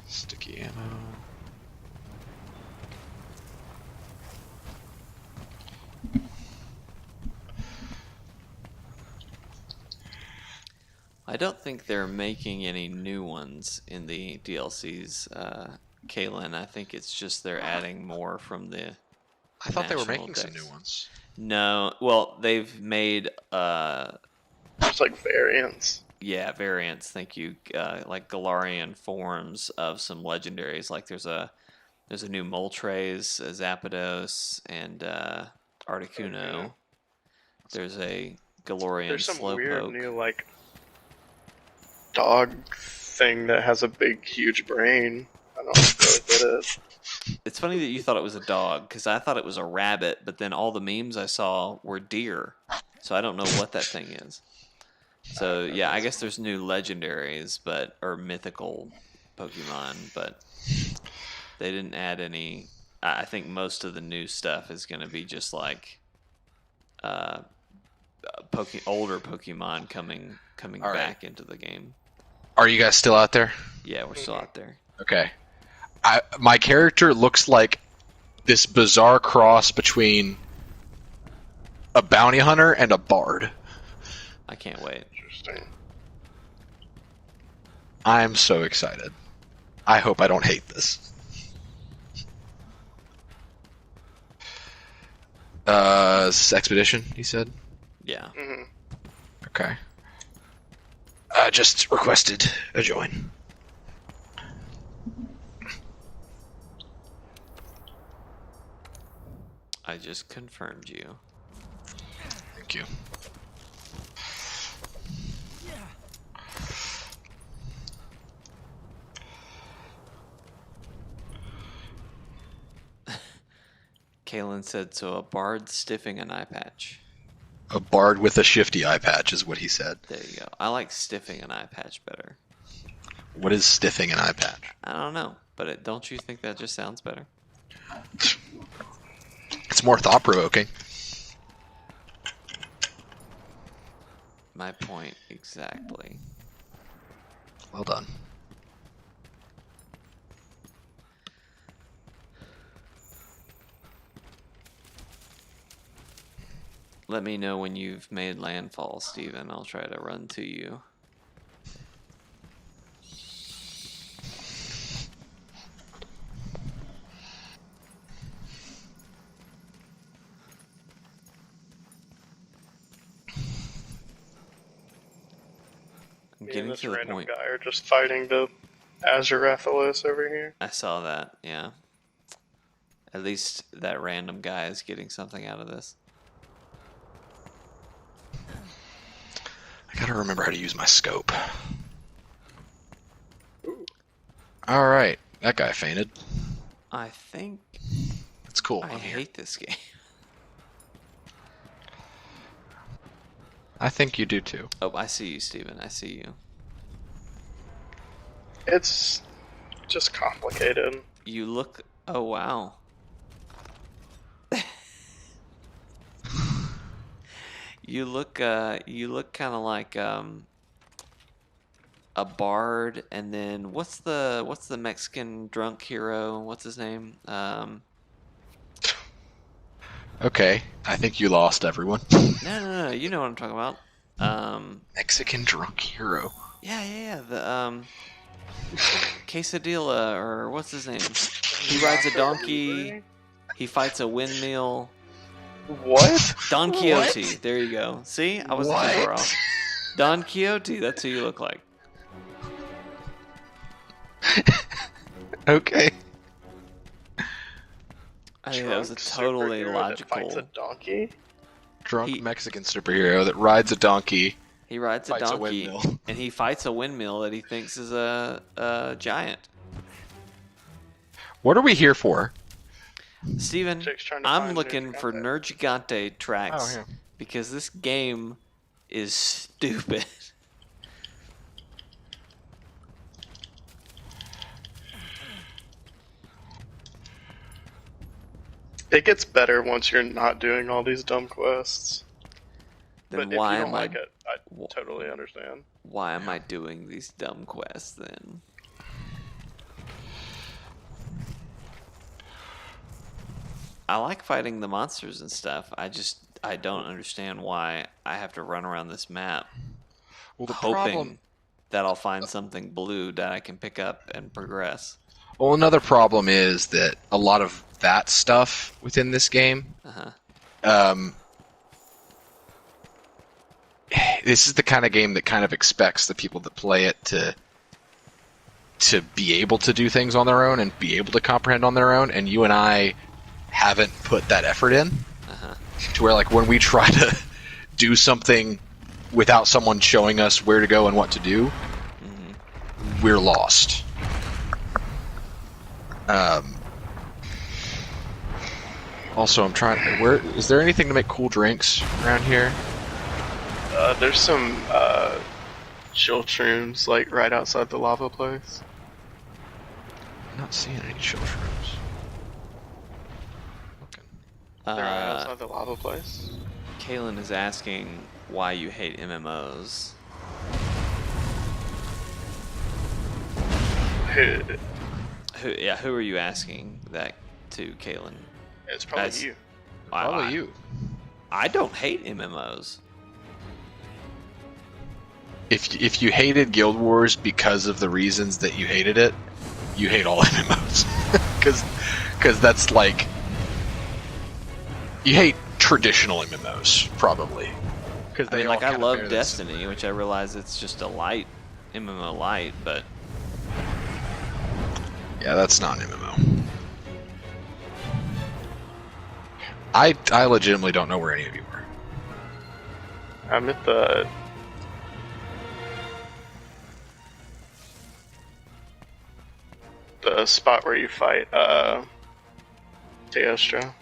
B: Sticky ammo.
A: I don't think they're making any new ones in the DLCs, Kalin. I think it's just they're adding more from the
B: I thought they were
A: national
B: making some
A: decks.
B: new ones.
A: No, well, they've made
C: It's like variants.
A: yeah, variants. Thank you. Like Galarian forms of some legendaries. Like there's a new Moltres, a Zapdos, and Articuno.
C: Okay.
A: There's a Galarian
C: There's some weird
A: Slowpoke.
C: new like dog thing that has a big, huge brain. I don't know what it is.
A: It's funny that you thought it was a dog, because I thought it was a rabbit, but then all the memes I saw were deer. So I don't know what that thing is. So yeah, I guess there's new legendaries, or mythical Pokemon, but they didn't add any. I think most of the new stuff is going to be just like older Pokemon coming back into the game.
B: Are you guys still out there?
A: Yeah, we're still out there.
B: Okay. My character looks like this bizarre cross between a bounty hunter and a bard.
A: I can't wait.
C: Interesting.
B: I'm so excited. I hope I don't hate this. Is this Expedition, he said?
A: Yeah.
C: Mm-hmm.
B: Okay. Just requested a join.
A: I just confirmed you.
B: Thank you.
A: Kalin said, so a bard stiffing an eye patch.
B: A bard with a shifty eye patch is what he said.
A: There you go. I like stiffing an eye patch better.
B: What is stiffing an eye patch?
A: I don't know, but don't you think that just sounds better?
B: It's more thought-provoking.
A: My point exactly.
B: Well done.
A: Let me know when you've made landfall, Steven. I'll try to run to you. I'm
C: Me and
A: getting
C: this
A: to the
C: random
A: point.
C: guy are just fighting the Azerathalos over here.
A: I saw that, yeah. At least that random guy is getting something out of this.
B: I gotta remember how to use my scope. Alright, that guy fainted.
A: I think
B: That's cool.
A: I hate this game.
B: I think you do too.
A: Oh, I see you, Steven. I see you.
C: It's just complicated.
A: You look... Oh, wow. You look kind of like a bard, and then what's the Mexican drunk hero? What's his name?
B: Okay, I think you lost everyone.
A: No. You know what I'm talking about.
B: Mexican drunk hero.
A: Yeah. The Quesadilla, or what's his name? He rides a donkey. He fights a windmill.
C: What?
A: Don Quixote. What? There you go. See, I wasn't too far off. Don Quixote. That's who you look like.
B: Okay.
A: I think that was a totally logical.
C: That fights a donkey.
B: Drunk Mexican superhero that rides a donkey.
A: He rides a donkey, and he fights a windmill that he thinks is a giant.
B: What are we here for?
A: Steven, I'm looking for Nergigante tracks because this game is stupid.
C: It gets better once you're not doing all these dumb quests.
A: Then
C: but
A: why
C: if you don't
A: am
C: like it, I totally understand.
A: Why am I doing these dumb quests then? I like fighting the monsters and stuff. I don't understand why I have to run around this map hoping that I'll find something blue that I can pick up and progress.
B: Well, another problem is that a lot of that stuff within this game, this is the kind of game that kind of expects the people that play it to be able to do things on their own and be able to comprehend on their own, and you and I haven't put that effort in to where, like, when we try to do something without someone showing us where to go and what to do, we're lost. Also, I'm trying. Where is there anything to make cool drinks around here?
C: There's some chill shrooms like right outside the lava place.
B: I'm not seeing any chill shrooms.
C: They're right outside the lava place.
A: Kalin is asking why you hate MMOs. Who are you asking that to, Kalin?
C: It's probably you.
B: Probably you.
A: I don't hate MMOs.
B: If you hated Guild Wars because of the reasons that you hated it, you hate all MMOs. Because that's like... You hate traditional MMOs, probably.
A: I mean, like, I love Destiny, which I realize it's just a light, MMO light, but...
B: Yeah, that's not an MMO. I legitimately don't know where any of you are.
C: I'm at the spot where you fight Teostra.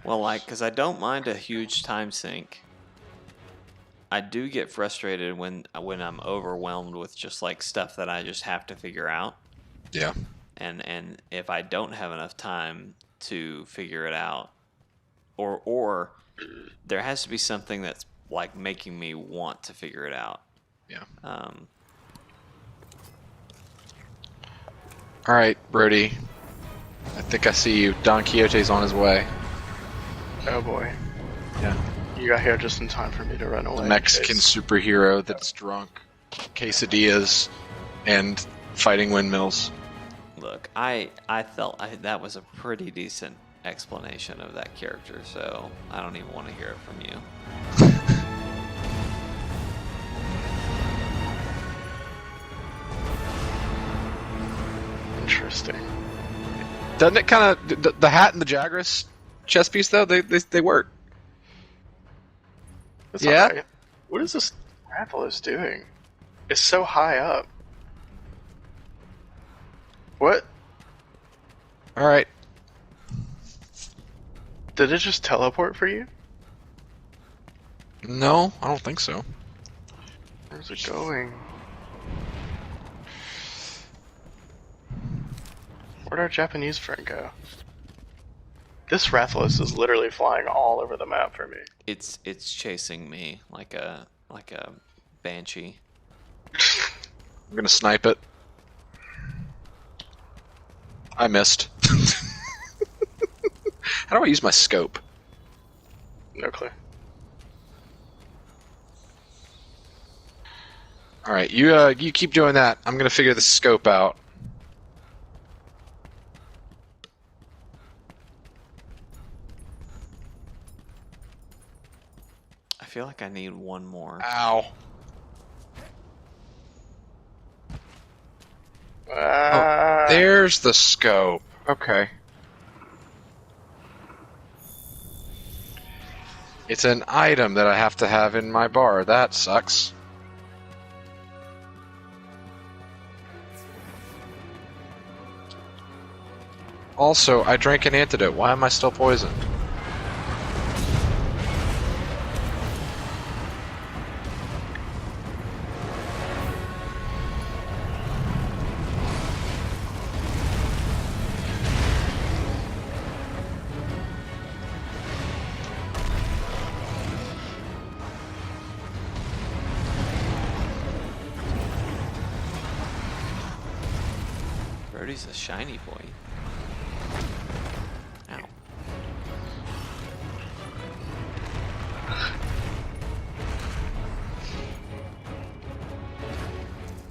A: Well, like, because I don't mind a huge time sink. I do get frustrated when I'm overwhelmed with just like stuff that I just have to figure out.
B: Yeah.
A: And if I don't have enough time to figure it out, or there has to be something that's like making me want to figure it out.
B: Yeah.
A: All
B: right, Brody. I think I see you. Don Quixote's on his way.
C: Oh boy.
B: Yeah.
C: You got here just in time for me to run away.
B: The Mexican superhero that's drunk, quesadillas, and fighting windmills.
A: Look, I felt that was a pretty decent explanation of that character, so I don't even want to hear it from you.
C: Interesting.
B: Doesn't it kind of the hat and the Jagras chess piece though? They work.
C: It's
B: yeah.
C: Right. What is this Rathalos doing? It's so high up. What?
B: All right.
C: Did it just teleport for you?
B: No, I don't think so.
C: Where's it going? Where'd our Japanese friend go? This Rathalos is literally flying all over the map for me.
A: It's chasing me like a banshee.
B: I'm gonna snipe it. I missed. How do I use my scope?
C: No clue.
B: All right, you keep doing that. I'm gonna figure the scope out.
A: I feel like I need one more.
B: Ow.
C: Oh,
B: there's the scope. Okay. It's an item that I have to have in my bar. That sucks. Also, I drank an antidote. Why am I still poisoned?
A: Brody's a shiny boy. Ow.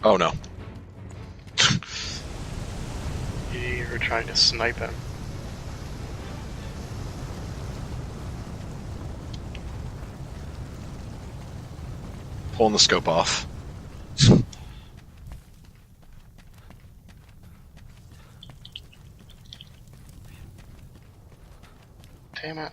B: Oh no.
C: you were trying to snipe him.
B: Pulling the scope off.
C: Damn it.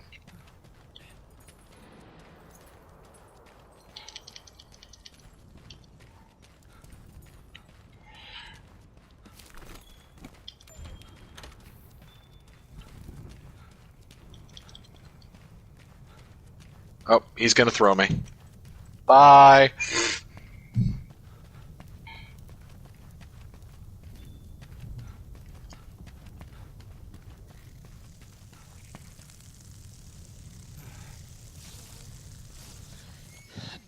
B: Oh, he's gonna throw me. Bye.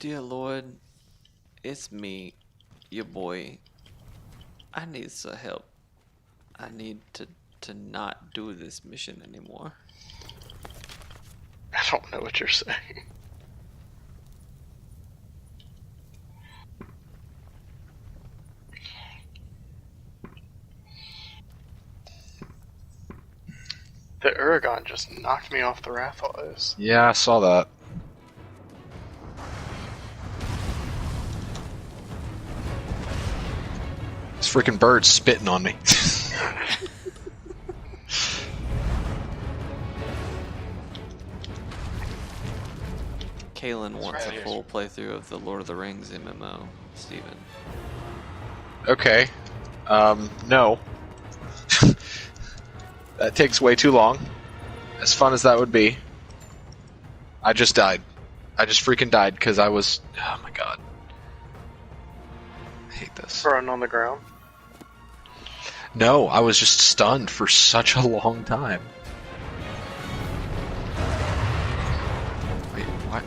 A: Dear Lord, it's me, your boy. I need some help. I need to not do this mission anymore.
C: I don't know what you're saying. The Uragon just knocked me off the Rathalos.
B: Yeah, I saw that. This freaking bird's spitting on me.
A: Kalin wants a full playthrough of the Lord of the Rings MMO, Steven.
B: Okay. No. That takes way too long. As fun as that would be. I just died. I just freaking died because I was. Oh my god. I hate this.
C: Thrown on the ground.
B: No, I was just stunned for such a long time. Wait, what?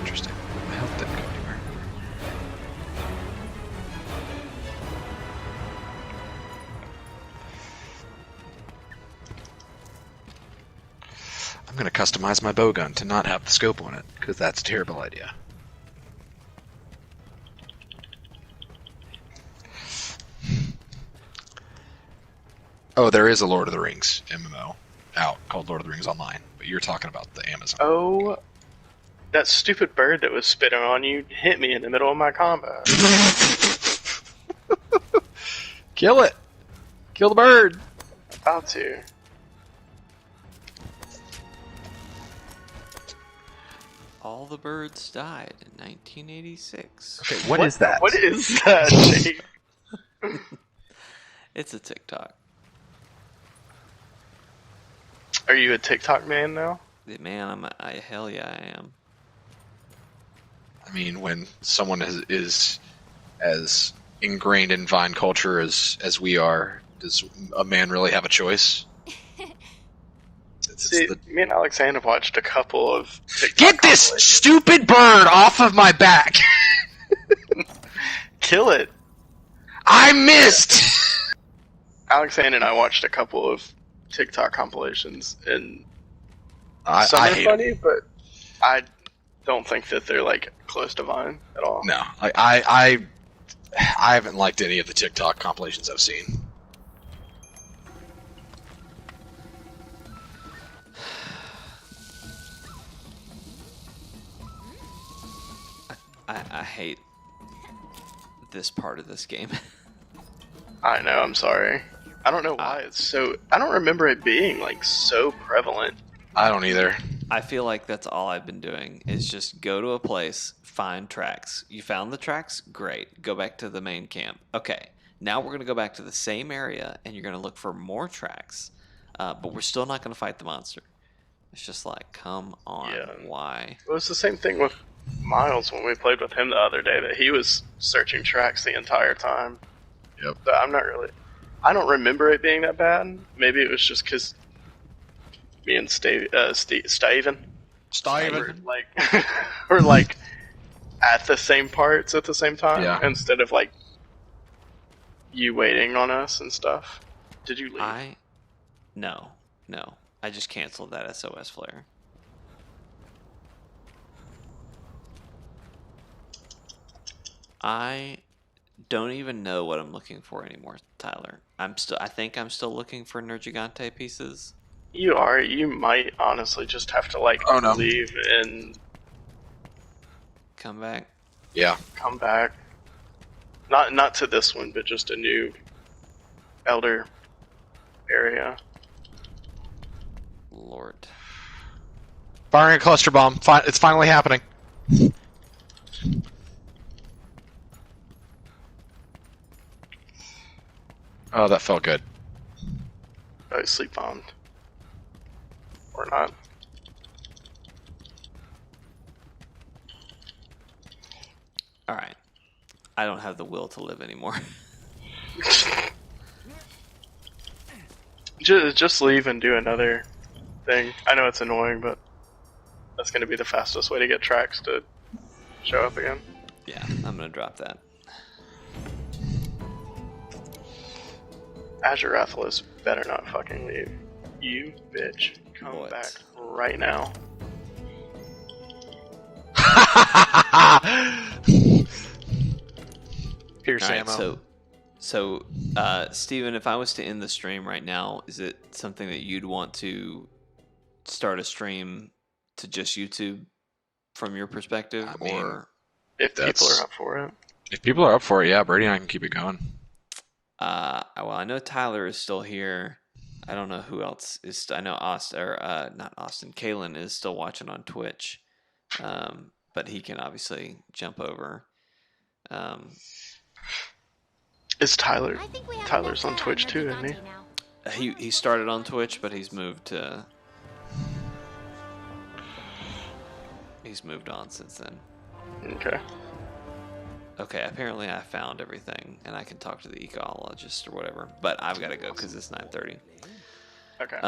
B: Interesting. My health didn't go anywhere. I'm gonna customize my bowgun to not have the scope on it, because that's a terrible idea. Oh, there is a Lord of the Rings MMO out called Lord of the Rings Online, but you're talking about the Amazon.
C: Oh, that stupid bird that was spitting on you hit me in the middle of my combat.
B: Kill it! Kill the bird!
C: About to.
A: All the birds died in 1986.
B: Okay, what is that?
C: What is that, Jake?
A: It's a TikTok.
C: Are you a TikTok man now?
A: Man, hell yeah, I am.
B: I mean, when someone is as ingrained in Vine culture as we are, does a man really have a choice?
C: See, me and Alexander have watched a couple of TikTok
B: Get this stupid bird off of my back!
C: Kill it!
B: I missed!
C: Alexander and I watched a couple of TikTok compilations, and
B: I
C: some are
B: hate
C: funny, but I don't think that they're like close to Vine at all.
B: No, I haven't liked any of the TikTok compilations I've seen.
A: I hate this part of this game.
C: I know, I'm sorry. I don't know why it's so... I don't remember it being like so prevalent.
B: I don't either.
A: I feel like that's all I've been doing is just go to a place, find tracks. You found the tracks? Great. Go back to the main camp. Okay, now we're going to go back to the same area and you're going to look for more tracks, but we're still not going to fight the monster. It's just like, come on, why?
C: It was the same thing with Miles when we played with him the other day, that he was searching tracks the entire time.
B: Yep.
C: But I'm not really... I don't remember it being that bad. Maybe it was just because me and Steven were like, were like at the same parts at the same time, instead of like you waiting on us and stuff. Did you leave?
A: No. I just canceled that SOS flare. I don't even know what I'm looking for anymore, Tyler. I think I'm still looking for Nergigante pieces.
C: You are. You might honestly just have to like leave and
A: come back.
B: Yeah.
C: Come back. Not to this one, but just a new Elder area.
A: Lord.
B: Firing a cluster bomb. It's finally happening. Oh, that felt good.
C: I sleep bombed. Or not.
A: Alright. I don't have the will to live anymore.
C: Just leave and do another thing. I know it's annoying, but that's going to be the fastest way to get tracks to show up again.
A: Yeah, I'm going to drop that.
C: Azurathelis better not fucking leave. You bitch. Come back right now.
B: Pierce ammo.
A: So, Steven, if I was to end the stream right now, is it something that you'd want to start a stream to just YouTube from your perspective? Or
C: if people are up for it.
B: If people are up for it, yeah, Brody and I can keep it going.
A: Well, I know Tyler is still here. I don't know who else is. I know not Austin. Kalin is still watching on Twitch, but he can obviously jump over.
C: Is Tyler? Tyler's on Twitch too, isn't he?
A: He started on Twitch, but he's moved to He's moved on since then.
C: Okay.
A: Okay, apparently I found everything, and I can talk to the ecologist or whatever. But I've got to go because it's 9:30.
C: Okay.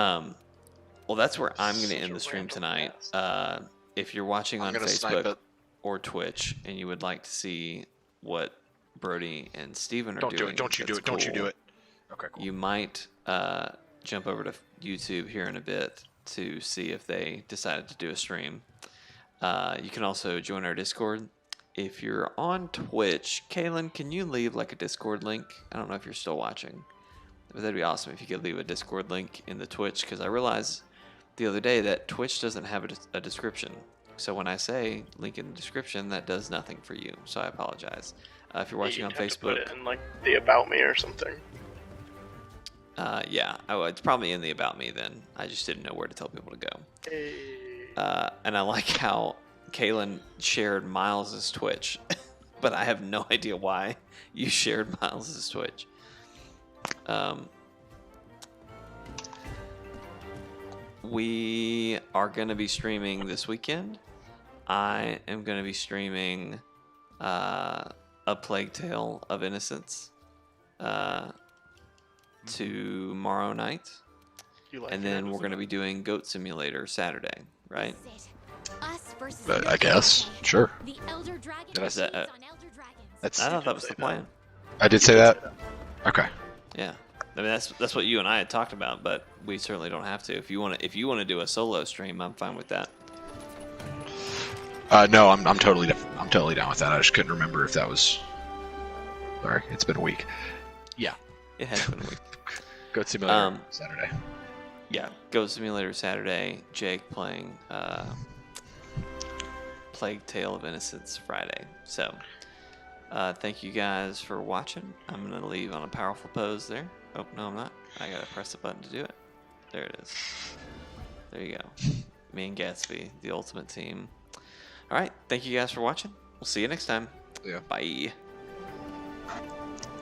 A: Well, that's where I'm going to end the stream tonight. If you're watching on Facebook or Twitch and you would like to see what Brody and Steven are doing,
B: Don't you do it. Okay, cool.
A: You might jump over to YouTube here in a bit to see if they decided to do a stream. You can also join our Discord. If you're on Twitch, Kalin, can you leave like a Discord link? I don't know if you're still watching. But that'd be awesome if you could leave a Discord link in the Twitch, because I realized the other day that Twitch doesn't have a description. So when I say link in the description, that does nothing for you. So I apologize. If you're watching on Facebook,
C: put it in like the About Me or something.
A: Yeah, it's probably in the About Me then. I just didn't know where to tell people to go. And I like how Kalin shared Miles's Twitch, but I have no idea why you shared Miles's Twitch. We are going to be streaming this weekend. I am going to be streaming A Plague Tale of Innocence tomorrow night. And then we're going to be doing Goat Simulator Saturday, right?
B: I guess. Sure.
A: I thought that was the plan.
B: I did say that? Okay.
A: Yeah. I mean, that's what you and I had talked about, but we certainly don't have to. If you want to do a solo stream, I'm fine with that.
B: No, I'm totally down with that. I just couldn't remember if that was. Sorry, it's been a week. Yeah,
A: it has been a week.
B: Goat Simulator Saturday.
A: Yeah, Goat Simulator Saturday. Jake playing Plague Tale of Innocence Friday. So, thank you guys for watching. I'm gonna leave on a powerful pose there. Oh no, I'm not. I gotta press the button to do it. There it is. There you go. Me and Gatsby, the ultimate team. All right, thank you guys for watching. We'll see you next time.
B: Yeah.
A: Bye.